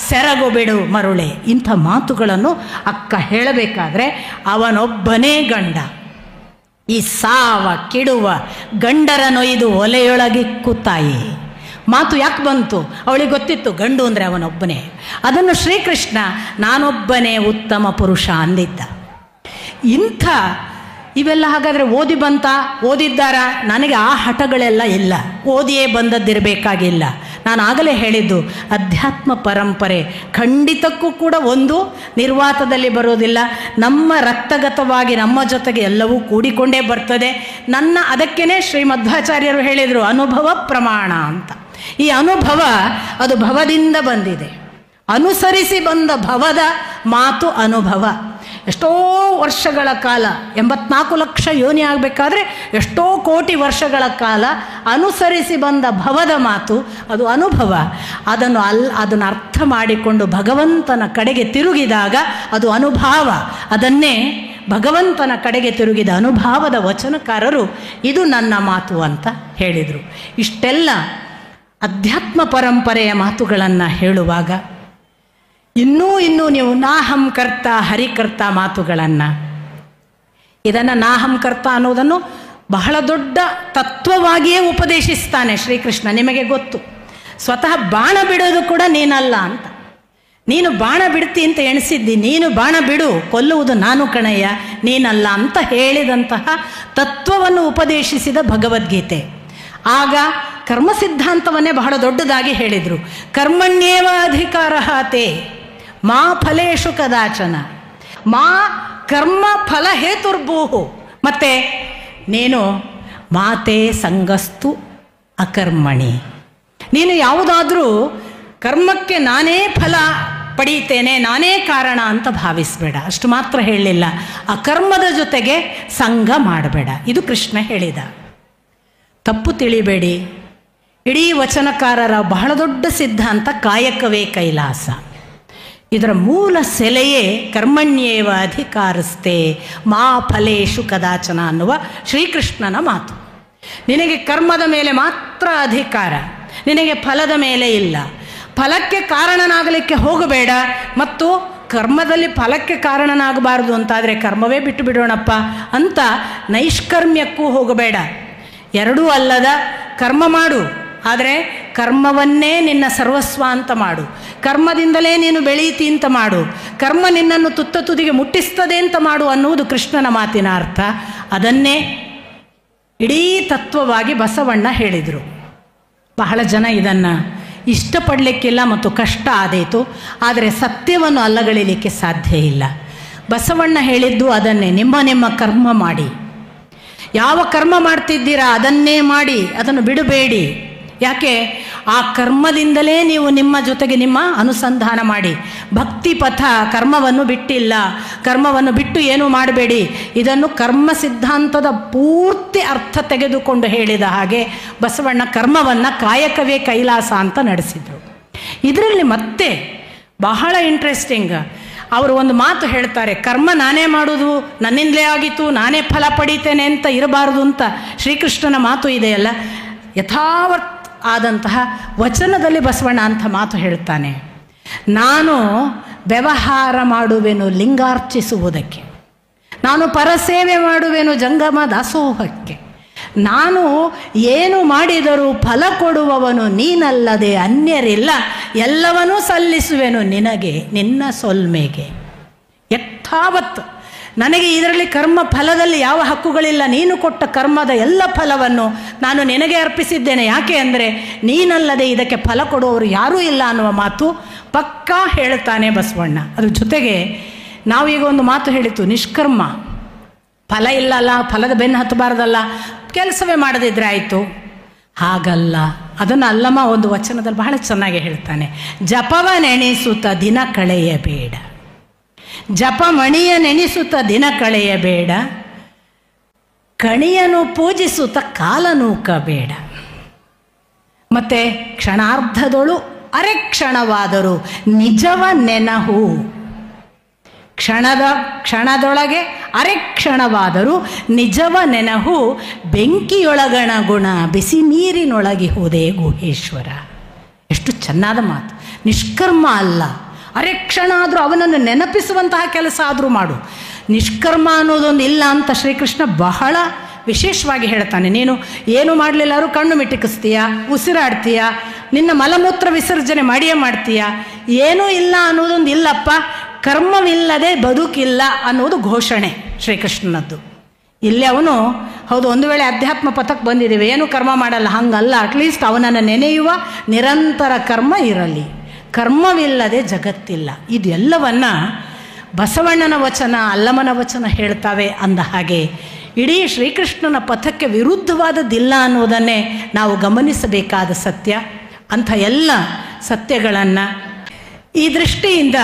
ಸೆರಗು ಬಿಡು ಮರುಳೆ. ಇಂಥ ಮಾತುಗಳನ್ನು ಅಕ್ಕ ಹೇಳಬೇಕಾದ್ರೆ ಅವನೊಬ್ಬನೇ ಗಂಡ. ಈ ಸಾವ ಕಿಡುವ ಗಂಡರ ನೊಯ್ದು ಒಲೆಯೊಳಗಿಕ್ಕು ತಾಯಿ ಮಾತು ಯಾಕೆ ಬಂತು? ಅವಳಿಗೆ ಗೊತ್ತಿತ್ತು ಗಂಡು ಅಂದರೆ ಅವನೊಬ್ಬನೇ. ಅದನ್ನು ಶ್ರೀಕೃಷ್ಣ ನಾನೊಬ್ಬನೇ ಉತ್ತಮ ಪುರುಷ ಅಂದಿದ್ದ. ಇಂಥ ಇವೆಲ್ಲ ಹಾಗಾದರೆ ಓದಿ ಬಂತ, ಓದಿದ್ದಾರ? ನನಗೆ ಆ ಹಠಗಳೆಲ್ಲ ಇಲ್ಲ, ಓದಿಯೇ ಬಂದದ್ದಿರಬೇಕಾಗಿಲ್ಲ. ನಾನು ಆಗಲೇ ಹೇಳಿದ್ದು, ಅಧ್ಯಾತ್ಮ ಪರಂಪರೆ ಖಂಡಿತಕ್ಕೂ ಕೂಡ ಒಂದು ನಿರ್ವಾತದಲ್ಲಿ ಬರೋದಿಲ್ಲ. ನಮ್ಮ ರಕ್ತಗತವಾಗಿ ನಮ್ಮ ಜೊತೆಗೆ ಎಲ್ಲವೂ ಕೂಡಿಕೊಂಡೇ ಬರ್ತದೆ. ಅದಕ್ಕೇ ಶ್ರೀ ಮಧ್ವಾಚಾರ್ಯರು ಹೇಳಿದರು ಅನುಭವ ಪ್ರಮಾಣ ಅಂತ. ಈ ಅನುಭವ ಅದು ಭವದಿಂದ ಬಂದಿದೆ, ಅನುಸರಿಸಿ ಬಂದ ಭವದ ಮಾತು ಅನುಭವ. ಎಷ್ಟೋ ವರ್ಷಗಳ ಕಾಲ, 84 ಲಕ್ಷ ಯೋನಿ ಆಗಬೇಕಾದ್ರೆ ಎಷ್ಟೋ ಕೋಟಿ ವರ್ಷಗಳ ಕಾಲ ಅನುಸರಿಸಿ ಬಂದ ಭವದ ಮಾತು ಅದು ಅನುಭವ. ಅದನ್ನು ಅರ್ಥ ಮಾಡಿಕೊಂಡು ಭಗವಂತನ ಕಡೆಗೆ ತಿರುಗಿದಾಗ ಅದು ಅನುಭಾವ. ಅದನ್ನೇ ಭಗವಂತನ ಕಡೆಗೆ ತಿರುಗಿದ ಅನುಭಾವದ ವಚನಕಾರರು ಇದು ನನ್ನ ಮಾತು ಅಂತ ಹೇಳಿದರು. ಇಷ್ಟೆಲ್ಲ ಅಧ್ಯಾತ್ಮ ಪರಂಪರೆಯ ಮಾತುಗಳನ್ನು ಹೇಳುವಾಗ ಇನ್ನೂ ನೀವು ನಾಹಂ ಕರ್ತ ಹರಿಕರ್ತ ಮಾತುಗಳನ್ನು, ಇದನ್ನು ನಾಹಂ ಕರ್ತ ಅನ್ನೋದನ್ನು ಬಹಳ ದೊಡ್ಡ ತತ್ವವಾಗಿಯೇ ಉಪದೇಶಿಸ್ತಾನೆ ಶ್ರೀಕೃಷ್ಣ. ನಿಮಗೆ ಗೊತ್ತು, ಸ್ವತಃ ಬಾಣ ಬಿಡೋದು ಕೂಡ ನೀನಲ್ಲ ಅಂತ. ನೀನು ಬಾಣ ಬಿಡ್ತಿ ಅಂತ ಎಣಿಸಿದ್ದಿ, ನೀನು ಬಾಣ ಬಿಡು, ಕೊಲ್ಲುವುದು ನಾನು ಕಣಯ್ಯ, ನೀನಲ್ಲ ಅಂತ ಹೇಳಿದಂತಹ ತತ್ವವನ್ನು ಉಪದೇಶಿಸಿದ ಭಗವದ್ಗೀತೆ. ಆಗ ಕರ್ಮ ಸಿದ್ಧಾಂತವನ್ನೇ ಬಹಳ ದೊಡ್ಡದಾಗಿ ಹೇಳಿದರು. ಕರ್ಮಣ್ಯೇವ ಅಧಿಕಾರಃ ತೇ ಮಾ ಫಲೇಶು ಕದಾಚನ ಮಾ ಕರ್ಮ ಫಲ ಹೇತುರ್ಭೂಹು. ಮತ್ತೆ ನೀನು ಮಾತೆ ಸಂಗಸ್ತು ಅಕರ್ಮಣಿ, ನೀನು ಯಾವುದಾದ್ರೂ ಕರ್ಮಕ್ಕೆ ನಾನೇ ಫಲ ಪಡೀತೇನೆ, ನಾನೇ ಕಾರಣ ಅಂತ ಭಾವಿಸಬೇಡ. ಅಷ್ಟು ಮಾತ್ರ ಹೇಳಲಿಲ್ಲ, ಅಕರ್ಮದ ಜೊತೆಗೆ ಸಂಘ ಮಾಡಬೇಡ. ಇದು ಕೃಷ್ಣ ಹೇಳಿದ. ತಪ್ಪು ತಿಳಿಬೇಡಿ, ಇಡೀ ವಚನಕಾರರ ಬಹಳ ದೊಡ್ಡ ಸಿದ್ಧಾಂತ ಕಾಯಕವೇ ಕೈಲಾಸ. ಇದರ ಮೂಲ ಸೆಲೆಯೇ ಕರ್ಮಣ್ಯೇವ ಅಧಿಕಾರಸ್ತೆ ಮಾ ಫಲೇಶು ಕದಾಚನ ಅನ್ನುವ ಶ್ರೀಕೃಷ್ಣನ ಮಾತು. ನಿನಗೆ ಕರ್ಮದ ಮೇಲೆ ಮಾತ್ರ ಅಧಿಕಾರ, ನಿನಗೆ ಫಲದ ಮೇಲೆ ಇಲ್ಲ. ಫಲಕ್ಕೆ ಕಾರಣನಾಗಲಿಕ್ಕೆ ಹೋಗಬೇಡ ಮತ್ತು ಕರ್ಮದಲ್ಲಿ ಫಲಕ್ಕೆ ಕಾರಣನಾಗಬಾರ್ದು ಅಂತಾದರೆ ಕರ್ಮವೇ ಬಿಟ್ಟು ಬಿಡೋಣಪ್ಪ ಅಂತ ನೈಷ್ಕರ್ಮ್ಯಕ್ಕೂ ಹೋಗಬೇಡ. ಎರಡೂ ಅಲ್ಲದ ಕರ್ಮ ಮಾಡು, ಆದರೆ ಕರ್ಮವನ್ನೇ ನಿನ್ನ ಸರ್ವಸ್ವ ಅಂತ ಮಾಡು. ಕರ್ಮದಿಂದಲೇ ನೀನು ಬೆಳೀತಿ ಅಂತ ಮಾಡು. ಕರ್ಮ ನಿನ್ನನ್ನು ತುತ್ತ ತುದಿಗೆ ಮುಟ್ಟಿಸ್ತದೆ ಅಂತ ಮಾಡು ಅನ್ನುವುದು ಕೃಷ್ಣನ ಮಾತಿನ ಅರ್ಥ. ಅದನ್ನೇ ಇಡೀ ತತ್ವವಾಗಿ ಬಸವಣ್ಣ ಹೇಳಿದರು. ಬಹಳ ಜನ ಇದನ್ನು ಇಷ್ಟಪಡಲಿಕ್ಕಿಲ್ಲ ಮತ್ತು ಕಷ್ಟ ಆದೀತು. ಆದರೆ ಸತ್ಯವನ್ನು ಅಲ್ಲಗಳಿಲಿಕ್ಕೆ ಸಾಧ್ಯ ಇಲ್ಲ. ಬಸವಣ್ಣ ಹೇಳಿದ್ದು ಅದನ್ನೇ, ನಿಮ್ಮ ಕರ್ಮ ಮಾಡಿ. ಯಾವ ಕರ್ಮ ಮಾಡ್ತಿದ್ದೀರಾ ಅದನ್ನೇ ಮಾಡಿ, ಅದನ್ನು ಬಿಡಬೇಡಿ. ಯಾಕೆ? ಆ ಕರ್ಮದಿಂದಲೇ ನೀವು ನಿಮ್ಮ ಜೊತೆಗೆ ನಿಮ್ಮ ಅನುಸಂಧಾನ ಮಾಡಿ. ಭಕ್ತಿ ಪಥ ಕರ್ಮವನ್ನು ಬಿಟ್ಟಿಲ್ಲ, ಕರ್ಮವನ್ನು ಬಿಟ್ಟು ಏನೂ ಮಾಡಬೇಡಿ. ಇದನ್ನು ಕರ್ಮ ಸಿದ್ಧಾಂತದ ಪೂರ್ತಿ ಅರ್ಥ ತೆಗೆದುಕೊಂಡು ಹೇಳಿದ ಹಾಗೆ ಬಸವಣ್ಣ ಕರ್ಮವನ್ನು ಕಾಯಕವೇ ಕೈಲಾಸ ಅಂತ ನಡೆಸಿದರು. ಇದರಲ್ಲಿ ಮತ್ತೆ ಬಹಳ ಇಂಟ್ರೆಸ್ಟಿಂಗ್, ಅವರು ಒಂದು ಮಾತು ಹೇಳ್ತಾರೆ, ಕರ್ಮ ನಾನೇ ಮಾಡೋದು, ನನ್ನಿಂದಲೇ ಆಗಿತ್ತು, ನಾನೇ ಫಲ ಪಡೀತೇನೆ ಅಂತ ಇರಬಾರದು ಅಂತ ಶ್ರೀಕೃಷ್ಣನ ಮಾತು ಇದೆಯಲ್ಲ, ಯಥಾವತ್ ಆದಂತಹ ವಚನದಲ್ಲಿ ಬಸವಣ್ಣ ಅಂಥ ಮಾತು ಹೇಳ್ತಾನೆ. ನಾನು ವ್ಯವಹಾರ ಮಾಡುವೆನು ಲಿಂಗಾರ್ಚಿಸುವುದಕ್ಕೆ, ನಾನು ಪರಸೇವೆ ಮಾಡುವೆನು ಜಂಗಮ ದಾಸೋಹಕ್ಕೆ, ನಾನು ಏನು ಮಾಡಿದರೂ ಫಲ ಕೊಡುವವನು ನೀನಲ್ಲದೆ ಅನ್ಯರಿಲ್ಲ, ಎಲ್ಲವನ್ನೂ ಸಲ್ಲಿಸುವೆನು ನಿನಗೆ ನಿನ್ನ ಸೊಲ್ಮೆಗೆ. ಯಥಾವತ್ ನನಗೆ ಇದರಲ್ಲಿ ಕರ್ಮ ಫಲದಲ್ಲಿ ಯಾವ ಹಕ್ಕುಗಳಿಲ್ಲ. ನೀನು ಕೊಟ್ಟ ಕರ್ಮದ ಎಲ್ಲ ಫಲವನ್ನು ನಾನು ನಿನಗೆ ಅರ್ಪಿಸಿದ್ದೇನೆ. ಯಾಕೆ ಅಂದರೆ ನೀನಲ್ಲದೆ ಇದಕ್ಕೆ ಫಲ ಕೊಡುವವರು ಯಾರೂ ಇಲ್ಲ ಅನ್ನುವ ಮಾತು ಪಕ್ಕಾ ಹೇಳ್ತಾನೆ ಬಸವಣ್ಣ. ಅದ್ರ ಜೊತೆಗೆ ನಾವೀಗ ಒಂದು ಮಾತು ಹೇಳಿತು, ನಿಷ್ಕರ್ಮ, ಫಲ ಇಲ್ಲಲ್ಲ, ಫಲದ ಬೆನ್ನು ಹತ್ತಬಾರ್ದಲ್ಲ, ಕೆಲಸವೇ ಮಾಡದಿದ್ರೆ ಆಯಿತು. ಹಾಗಲ್ಲ, ಅದನ್ನು ಅಲ್ಲಮ್ಮ ಒಂದು ವಚನದಲ್ಲಿ ಬಹಳ ಚೆನ್ನಾಗಿ ಹೇಳ್ತಾನೆ. ಜಪವ ನೆನೆಸುತ್ತ ದಿನ ಕಳೆಯಬೇಡ, ಜಪ ಮಣಿಯ ನೆನೆಸುತ್ತ ದಿನ ಕಳೆಯಬೇಡ, ಕಣಿಯನು ಪೂಜಿಸುತ್ತ ಕಾಲ ನೂಕಬೇಡ. ಮತ್ತೆ ಕ್ಷಣಾರ್ಧದೊಳು ಅರೆಕ್ಷಣವಾದರೂ ನಿಜವ ನೆನಹು, ಕ್ಷಣದೊಳಗೆ ಅರೆಕ್ಷಣವಾದರೂ ನಿಜವ ನೆನಹು, ಬೆಂಕಿಯೊಳಗಣ ಗುಣ ಬಿಸಿ ನೀರಿನೊಳಗಿಹುದೇ ಗುಹೇಶ್ವರ. ಎಷ್ಟು ಚೆನ್ನಾದ ಮಾತು. ನಿಷ್ಕರ್ಮ ಅಲ್ಲ, ಅರೆಕ್ಷಣ ಆದರೂ ಅವನನ್ನು ನೆನಪಿಸುವಂತಹ ಕೆಲಸ ಆದರೂ ಮಾಡು. ನಿಷ್ಕರ್ಮ ಅನ್ನೋದೊಂದು ಇಲ್ಲ ಅಂತ ಶ್ರೀಕೃಷ್ಣ ಬಹಳ ವಿಶೇಷವಾಗಿ ಹೇಳ್ತಾನೆ. ನೀನು ಏನು ಮಾಡಲಿಲ್ಲಾದ್ರೂ ಕಣ್ಣು ಮಿಟಿಕಿಸ್ತೀಯ, ಉಸಿರಾಡ್ತೀಯ, ನಿನ್ನ ಮಲಮೂತ್ರ ವಿಸರ್ಜನೆ ಮಾಡಿಯೇ ಮಾಡ್ತೀಯ, ಏನೂ ಇಲ್ಲ ಅನ್ನೋದೊಂದು ಇಲ್ಲಪ್ಪ. ಕರ್ಮವಿಲ್ಲದೆ ಬದುಕಿಲ್ಲ ಅನ್ನೋದು ಘೋಷಣೆ ಶ್ರೀಕೃಷ್ಣನದ್ದು. ಇಲ್ಲಿ ಅವನು ಹೌದು, ಒಂದು ವೇಳೆ ಅಧ್ಯಾತ್ಮ ಪಥಕ್ಕೆ ಬಂದಿದ್ದೇವೆ, ಏನು ಕರ್ಮ ಮಾಡಲ್ಲ, ಹಂಗಲ್ಲ, ಅಟ್ಲೀಸ್ಟ್ ಅವನನ್ನು ನೆನೆಯುವ ನಿರಂತರ ಕರ್ಮ ಇರಲಿ. ಕರ್ಮವಿಲ್ಲದೆ ಜಗತ್ತಿಲ್ಲ. ಇದೆಲ್ಲವನ್ನ ಬಸವಣ್ಣನ ವಚನ, ಅಲ್ಲಮನ ವಚನ ಹೇಳ್ತಾವೆ. ಅಂದ ಹಾಗೆ ಇಡೀ ಶ್ರೀಕೃಷ್ಣನ ಪಥಕ್ಕೆ ವಿರುದ್ಧವಾದದ್ದಿಲ್ಲ ಅನ್ನೋದನ್ನೇ ನಾವು ಗಮನಿಸಬೇಕಾದ ಸತ್ಯ. ಅಂಥ ಎಲ್ಲ ಸತ್ಯಗಳನ್ನು ಈ ದೃಷ್ಟಿಯಿಂದ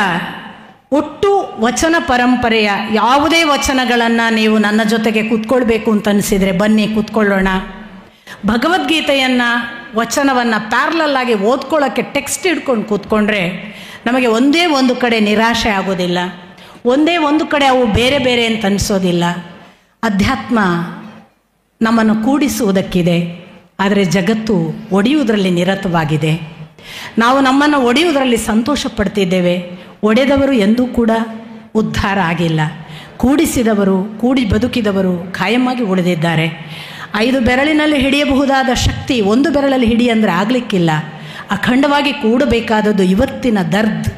ಒಟ್ಟು ವಚನ ಪರಂಪರೆಯ ಯಾವುದೇ ವಚನಗಳನ್ನು ನೀವು ನನ್ನ ಜೊತೆಗೆ ಕೂತ್ಕೊಳ್ಬೇಕು ಅಂತ ಅನಿಸಿದರೆ ಬನ್ನಿ ಕೂತ್ಕೊಳ್ಳೋಣ. ಭಗವದ್ಗೀತೆಯನ್ನು ವಚನವನ್ನು ಪ್ಯಾರಲಲ್ ಆಗಿ ಓದ್ಕೊಳ್ಳೋಕ್ಕೆ ಟೆಕ್ಸ್ಟ್ ಹಿಡ್ಕೊಂಡು ಕೂತ್ಕೊಂಡ್ರೆ ನಮಗೆ ಒಂದೇ ಒಂದು ಕಡೆ ನಿರಾಶೆ ಆಗೋದಿಲ್ಲ, ಒಂದೇ ಒಂದು ಕಡೆ ಅವು ಬೇರೆ ಬೇರೆ ಅಂತ ಅನಿಸೋದಿಲ್ಲ. ಅಧ್ಯಾತ್ಮ ನಮ್ಮನ್ನು ಕೂಡಿಸುವುದಕ್ಕಿದೆ, ಆದರೆ ಜಗತ್ತು ಒಡೆಯುವುದರಲ್ಲಿ ನಿರತವಾಗಿದೆ. ನಾವು ನಮ್ಮನ್ನು ಒಡೆಯುವುದರಲ್ಲಿ ಸಂತೋಷ ಪಡ್ತಿದ್ದೇವೆ. ಒಡೆದವರು ಎಂದೂ ಕೂಡ ಉದ್ಧಾರ ಆಗಿಲ್ಲ. ಕೂಡಿಸಿದವರು, ಕೂಡಿ ಬದುಕಿದವರು ಖಾಯಮಾಗಿ ಉಳಿದಿದ್ದಾರೆ. 5 ಬೆರಳಿನಲ್ಲಿ ಹಿಡಿಯಬಹುದಾದ ಶಕ್ತಿ 1 ಬೆರಳಲ್ಲಿ ಹಿಡಿ ಅಂದರೆ ಆಗಲಿಕ್ಕಿಲ್ಲ. ಅಖಂಡವಾಗಿ ಕೂಡಬೇಕಾದದ್ದು ಇವತ್ತಿನ ದರ್ದ್,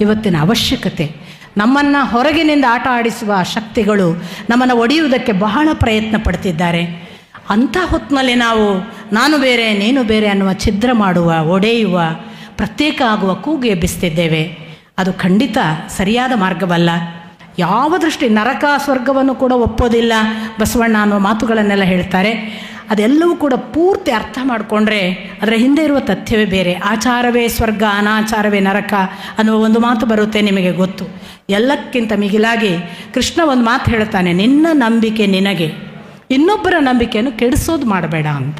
ಇವತ್ತಿನ ಅವಶ್ಯಕತೆ. ನಮ್ಮನ್ನು ಹೊರಗಿನಿಂದ ಆಟ ಆಡಿಸುವ ಶಕ್ತಿಗಳು ನಮ್ಮನ್ನು ಒಡೆಯುವುದಕ್ಕೆ ಬಹಳ ಪ್ರಯತ್ನ ಪಡ್ತಿದ್ದಾರೆ. ಅಂಥ ಹೊತ್ತಿನಲ್ಲಿ ನಾವು ನಾನು ಬೇರೆ ನೀನು ಬೇರೆ ಅನ್ನುವ ಛಿದ್ರ ಮಾಡುವ, ಒಡೆಯುವ, ಪ್ರತ್ಯೇಕ ಆಗುವ ಕೂಗು ಎಬ್ಬಿಸ್ತಿದ್ದೇವೆ. ಅದು ಖಂಡಿತ ಸರಿಯಾದ ಮಾರ್ಗವಲ್ಲ. ಯಾವ ದೃಷ್ಟಿ ನರಕ ಸ್ವರ್ಗವನ್ನು ಕೂಡ ಒಪ್ಪೋದಿಲ್ಲ ಬಸವಣ್ಣ ಅನ್ನೋ ಮಾತುಗಳನ್ನೆಲ್ಲ ಹೇಳ್ತಾರೆ. ಅದೆಲ್ಲವೂ ಕೂಡ ಪೂರ್ತಿ ಅರ್ಥ ಮಾಡಿಕೊಂಡ್ರೆ ಅದರ ಹಿಂದೆ ಇರುವ ತಥ್ಯವೇ ಬೇರೆ. ಆಚಾರವೇ ಸ್ವರ್ಗ, ಅನಾಚಾರವೇ ನರಕ ಅನ್ನುವ ಒಂದು ಮಾತು ಬರುತ್ತೆ, ನಿಮಗೆ ಗೊತ್ತು. ಎಲ್ಲಕ್ಕಿಂತ ಮಿಗಿಲಾಗಿ ಕೃಷ್ಣ ಒಂದು ಮಾತು ಹೇಳ್ತಾನೆ, ನಿನ್ನ ನಂಬಿಕೆ ನಿನಗೆ, ಇನ್ನೊಬ್ಬರ ನಂಬಿಕೆಯನ್ನು ಕೆಡಿಸೋದು ಮಾಡಬೇಡ ಅಂತ.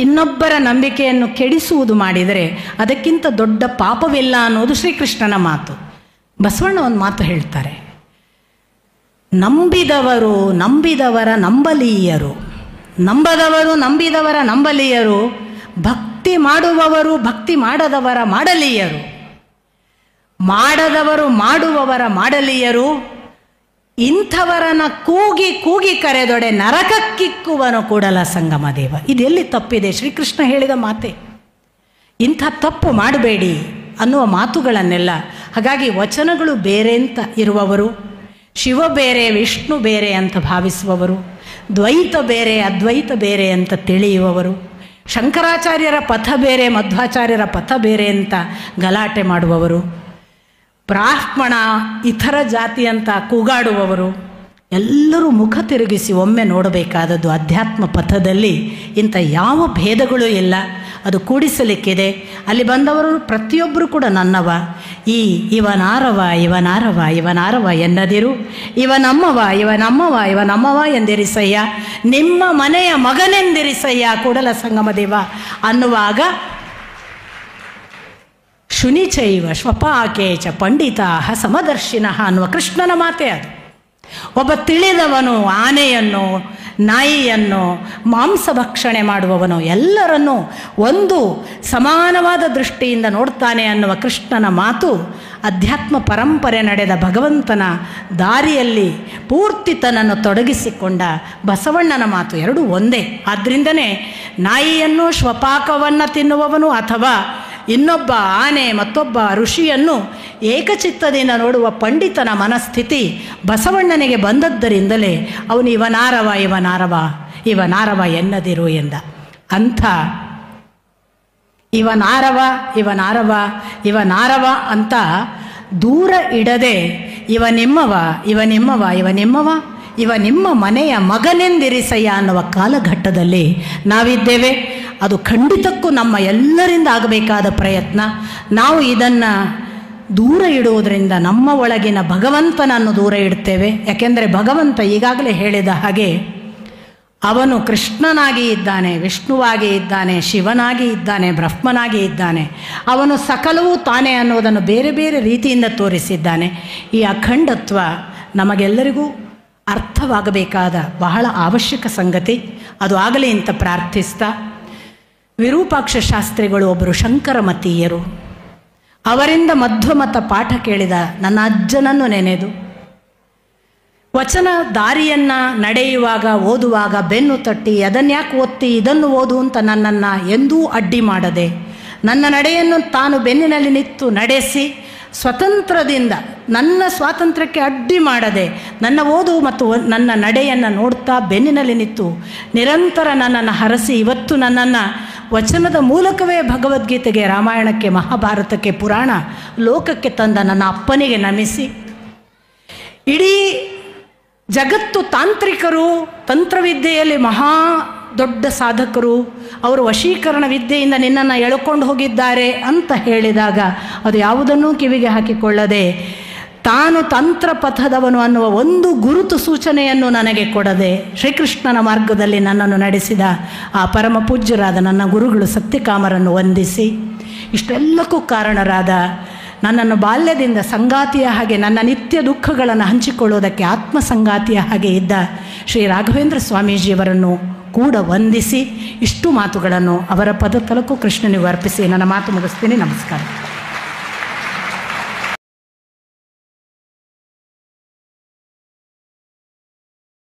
ಇನ್ನೊಬ್ಬರ ನಂಬಿಕೆಯನ್ನು ಕೆಡಿಸುವುದು ಮಾಡಿದರೆ ಅದಕ್ಕಿಂತ ದೊಡ್ಡ ಪಾಪವಿಲ್ಲ ಅನ್ನೋದು ಶ್ರೀಕೃಷ್ಣನ ಮಾತು. ಬಸವಣ್ಣ ಒಂದು ಮಾತು ಹೇಳ್ತಾರೆ, ನಂಬಿದವರು ನಂಬಿದವರ ನಂಬಲೀಯರು, ನಂಬದವರು ನಂಬಿದವರ ನಂಬಲೀಯರು, ಭಕ್ತಿ ಮಾಡುವವರು ಭಕ್ತಿ ಮಾಡದವರ ಮಾಡಲೀಯರು. ಮಾಡದವರು ಮಾಡುವವರ ಮಾಡಲಿಯರು, ಇಂಥವರನ್ನ ಕೂಗಿ ಕೂಗಿ ಕರೆದೊಡೆ ನರಕಕ್ಕಿಕ್ಕುವನು ಕೂಡಲ ಸಂಗಮ ದೇವ. ಇದೆಲ್ಲಿ ತಪ್ಪಿದೆ? ಶ್ರೀಕೃಷ್ಣ ಹೇಳಿದ ಮಾತೆ. ಇಂಥ ತಪ್ಪು ಮಾಡಬೇಡಿ ಅನ್ನುವ ಮಾತುಗಳನ್ನೆಲ್ಲ, ಹಾಗಾಗಿ ವಚನಗಳು ಬೇರೆ ಅಂತ ಇರುವವರು, ಶಿವ ಬೇರೆ ವಿಷ್ಣು ಬೇರೆ ಅಂತ ಭಾವಿಸುವವರು, ದ್ವೈತ ಬೇರೆ ಅದ್ವೈತ ಬೇರೆ ಅಂತ ತಿಳಿಯುವವರು, ಶಂಕರಾಚಾರ್ಯರ ಪಥ ಬೇರೆ ಮಧ್ವಾಚಾರ್ಯರ ಪಥ ಬೇರೆ ಅಂತ ಗಲಾಟೆ ಮಾಡುವವರು, ಬ್ರಾಹ್ಮಣ ಇತರ ಜಾತಿ ಅಂತ ಕೂಗಾಡುವವರು, ಎಲ್ಲರೂ ಮುಖ ತಿರುಗಿಸಿ ಒಮ್ಮೆ ನೋಡಬೇಕಾದದ್ದು ಅಧ್ಯಾತ್ಮ ಪಥದಲ್ಲಿ ಇಂಥ ಯಾವ ಭೇದಗಳೂ ಇಲ್ಲ. ಅದು ಕೂಡಿಸಲಿಕ್ಕಿದೆ. ಅಲ್ಲಿ ಬಂದವರು ಪ್ರತಿಯೊಬ್ಬರು ಕೂಡ ನನ್ನವ. ಇವನಾರವ ಇವನಾರವ ಇವನಾರವ ಎನ್ನದಿರು, ಇವನಮ್ಮವ ಇವನಮ್ಮವ ಇವನಮ್ಮವ ಎಂದಿರಿಸಯ್ಯ, ನಿಮ್ಮ ಮನೆಯ ಮಗನೆಂದಿರಿಸಯ್ಯ ಕೂಡಲ ಸಂಗಮ ದೇವ ಅನ್ನುವಾಗ ಶುನಿಚೈವ ಶ್ವಪಾಕೇಚ ಪಂಡಿತಾಹ ಸಮದರ್ಶಿನಃ ಅನ್ನುವ ಕೃಷ್ಣನ ಮಾತೇ ಅದು. ಒಬ್ಬ ತಿಳಿದವನು ಆನೆಯನ್ನು, ನಾಯಿಯನ್ನು, ಮಾಂಸ ಭಕ್ಷಣೆ ಮಾಡುವವನು ಎಲ್ಲರನ್ನೂ ಒಂದು ಸಮಾನವಾದ ದೃಷ್ಟಿಯಿಂದ ನೋಡ್ತಾನೆ ಅನ್ನುವ ಕೃಷ್ಣನ ಮಾತು ಅಧ್ಯಾತ್ಮ ಪರಂಪರೆ ನಡೆದ ಭಗವಂತನ ದಾರಿಯಲ್ಲಿ ಪೂರ್ತಿ ತನ್ನನ್ನು ತೊಡಗಿಸಿಕೊಂಡ ಬಸವಣ್ಣನ ಮಾತು ಎರಡೂ ಒಂದೇ. ಆದ್ದರಿಂದನೇ ನಾಯಿಯನ್ನು ಶ್ವಪಾಕವನ್ನು ತಿನ್ನುವವನು ಅಥವಾ ಇನ್ನೊಬ್ಬ ಆನೆ ಮತ್ತೊಬ್ಬ ಋಷಿಯನ್ನು ಏಕಚಿತ್ತದಿಂದ ನೋಡುವ ಪಂಡಿತನ ಮನಸ್ಥಿತಿ ಬಸವಣ್ಣನಿಗೆ ಬಂದದ್ದರಿಂದಲೇ ಅವನು ಇವನಾರವ ಇವನಾರವ ಇವನಾರವ ಎನ್ನದಿರು ಎಂದ. ಅಂಥ ಇವನಾರವ ಇವನಾರವ ಇವನಾರವ ಅಂತ ದೂರ ಇಡದೆ ಇವನಿಮ್ಮವ ಇವನಿಮ್ಮವ ಇವನಿಮ್ಮವ ಇವ ನಿಮ್ಮ ಮನೆಯ ಮಗನೆಂದಿರಿಸಯ್ಯ ಅನ್ನುವ ಕಾಲಘಟ್ಟದಲ್ಲಿ ನಾವಿದ್ದೇವೆ. ಅದು ಖಂಡಿತಕ್ಕೂ ನಮ್ಮ ಎಲ್ಲರಿಂದ ಆಗಬೇಕಾದ ಪ್ರಯತ್ನ. ನಾವು ಇದನ್ನು ದೂರ ಇಡುವುದರಿಂದ ನಮ್ಮ ಒಳಗಿನ ಭಗವಂತನನ್ನು ದೂರ ಇಡ್ತೇವೆ. ಯಾಕೆಂದರೆ ಭಗವಂತ ಈಗಾಗಲೇ ಹೇಳಿದ ಹಾಗೆ ಅವನು ಕೃಷ್ಣನಾಗಿ ಇದ್ದಾನೆ, ವಿಷ್ಣುವಾಗಿ ಇದ್ದಾನೆ, ಶಿವನಾಗಿ ಇದ್ದಾನೆ, ಬ್ರಹ್ಮನಾಗಿ ಇದ್ದಾನೆ. ಅವನು ಸಕಲವೂ ತಾನೇ ಅನ್ನೋದನ್ನು ಬೇರೆ ಬೇರೆ ರೀತಿಯಿಂದ ತೋರಿಸಿದ್ದಾನೆ. ಈ ಅಖಂಡತ್ವ ನಮಗೆಲ್ಲರಿಗೂ ಅರ್ಥವಾಗಬೇಕಾದ ಬಹಳ ಅವಶ್ಯಕ ಸಂಗತಿ. ಅದು ಆಗಲಿ ಅಂತ ಪ್ರಾರ್ಥಿಸ್ತಾ, ವಿರೂಪಾಕ್ಷ ಶಾಸ್ತ್ರಿಗಳು ಒಬ್ಬರು ಶಂಕರಮತೀಯರು. ಅವರಿಂದ ಮಧ್ವಮತ ಪಾಠ ಕೇಳಿದ ನನ್ನ ಅಜ್ಜನನ್ನು ನೆನೆದು ವಚನ ದಾರಿಯನ್ನು ನಡೆಯುವಾಗ ಓದುವಾಗ ಬೆನ್ನು ತಟ್ಟಿ ಅದನ್ಯಾಕೆ ಓದ್ತಿ ಇದನ್ನು ಓದು ಅಂತ ನನ್ನನ್ನು ಎಂದೂ ಅಡ್ಡಿ ಮಾಡದೆ ನನ್ನ ನಡೆಯನ್ನು ತಾನು ಬೆನ್ನಿನಲ್ಲಿ ನಿಂತು ನಡೆಸಿ ಸ್ವತಂತ್ರದಿಂದ ನನ್ನ ಸ್ವಾತಂತ್ರ್ಯಕ್ಕೆ ಅಡ್ಡಿ ಮಾಡದೆ ನನ್ನ ಓದು ಮತ್ತು ನನ್ನ ನಡೆಯನ್ನು ನೋಡ್ತಾ ಬೆನ್ನಿನಲ್ಲಿ ನಿಂತು ನಿರಂತರ ನನ್ನನ್ನು ಹರಸಿ ಇವತ್ತು ನನ್ನನ್ನು ವಚನದ ಮೂಲಕವೇ ಭಗವದ್ಗೀತೆಗೆ, ರಾಮಾಯಣಕ್ಕೆ, ಮಹಾಭಾರತಕ್ಕೆ, ಪುರಾಣ ಲೋಕಕ್ಕೆ ತಂದ ನನ್ನ ಅಪ್ಪನಿಗೆ ನಮಿಸಿ, ಇಡೀ ಜಗತ್ತು ತಾಂತ್ರಿಕರು ತಂತ್ರವಿದ್ಯೆಯಲ್ಲಿ ಮಹಾ ದೊಡ್ಡ ಸಾಧಕರು, ಅವರು ವಶೀಕರಣ ವಿದ್ಯೆಯಿಂದ ನಿನ್ನನ್ನು ಎಳ್ಕೊಂಡು ಹೋಗಿದ್ದಾರೆ ಅಂತ ಹೇಳಿದಾಗ ಅದು ಯಾವುದನ್ನೂ ಕಿವಿಗೆ ಹಾಕಿಕೊಳ್ಳದೆ ತಾನು ತಂತ್ರ ಪಥದವನು ಅನ್ನುವ ಒಂದು ಗುರುತು ಸೂಚನೆಯನ್ನು ನನಗೆ ಕೊಡದೆ ಶ್ರೀಕೃಷ್ಣನ ಮಾರ್ಗದಲ್ಲಿ ನನ್ನನ್ನು ನಡೆಸಿದ ಆ ಪರಮ ಪೂಜ್ಯರಾದ ನನ್ನ ಗುರುಗಳು ಸತ್ಯಕಾಮರನ್ನು ವಂದಿಸಿ, ಇಷ್ಟೆಲ್ಲಕ್ಕೂ ಕಾರಣರಾದ ನನ್ನನ್ನು ಬಾಲ್ಯದಿಂದ ಸಂಗಾತಿಯ ಹಾಗೆ ನನ್ನ ನಿತ್ಯ ದುಃಖಗಳನ್ನು ಹಂಚಿಕೊಳ್ಳುವುದಕ್ಕೆ ಆತ್ಮ ಸಂಗಾತಿಯ ಹಾಗೆ ಇದ್ದ ಶ್ರೀ ರಾಘವೇಂದ್ರ ಸ್ವಾಮೀಜಿಯವರನ್ನು ಕೂಡ ವಂದಿಸಿ ಇಷ್ಟು ಮಾತುಗಳನ್ನು ಅವರ ಪದ ತಲುಕು ಕೃಷ್ಣನಿಗೆ ಅರ್ಪಿಸಿ ನನ್ನ ಮಾತು ಮುಗಿಸ್ತೀನಿ. ನಮಸ್ಕಾರ.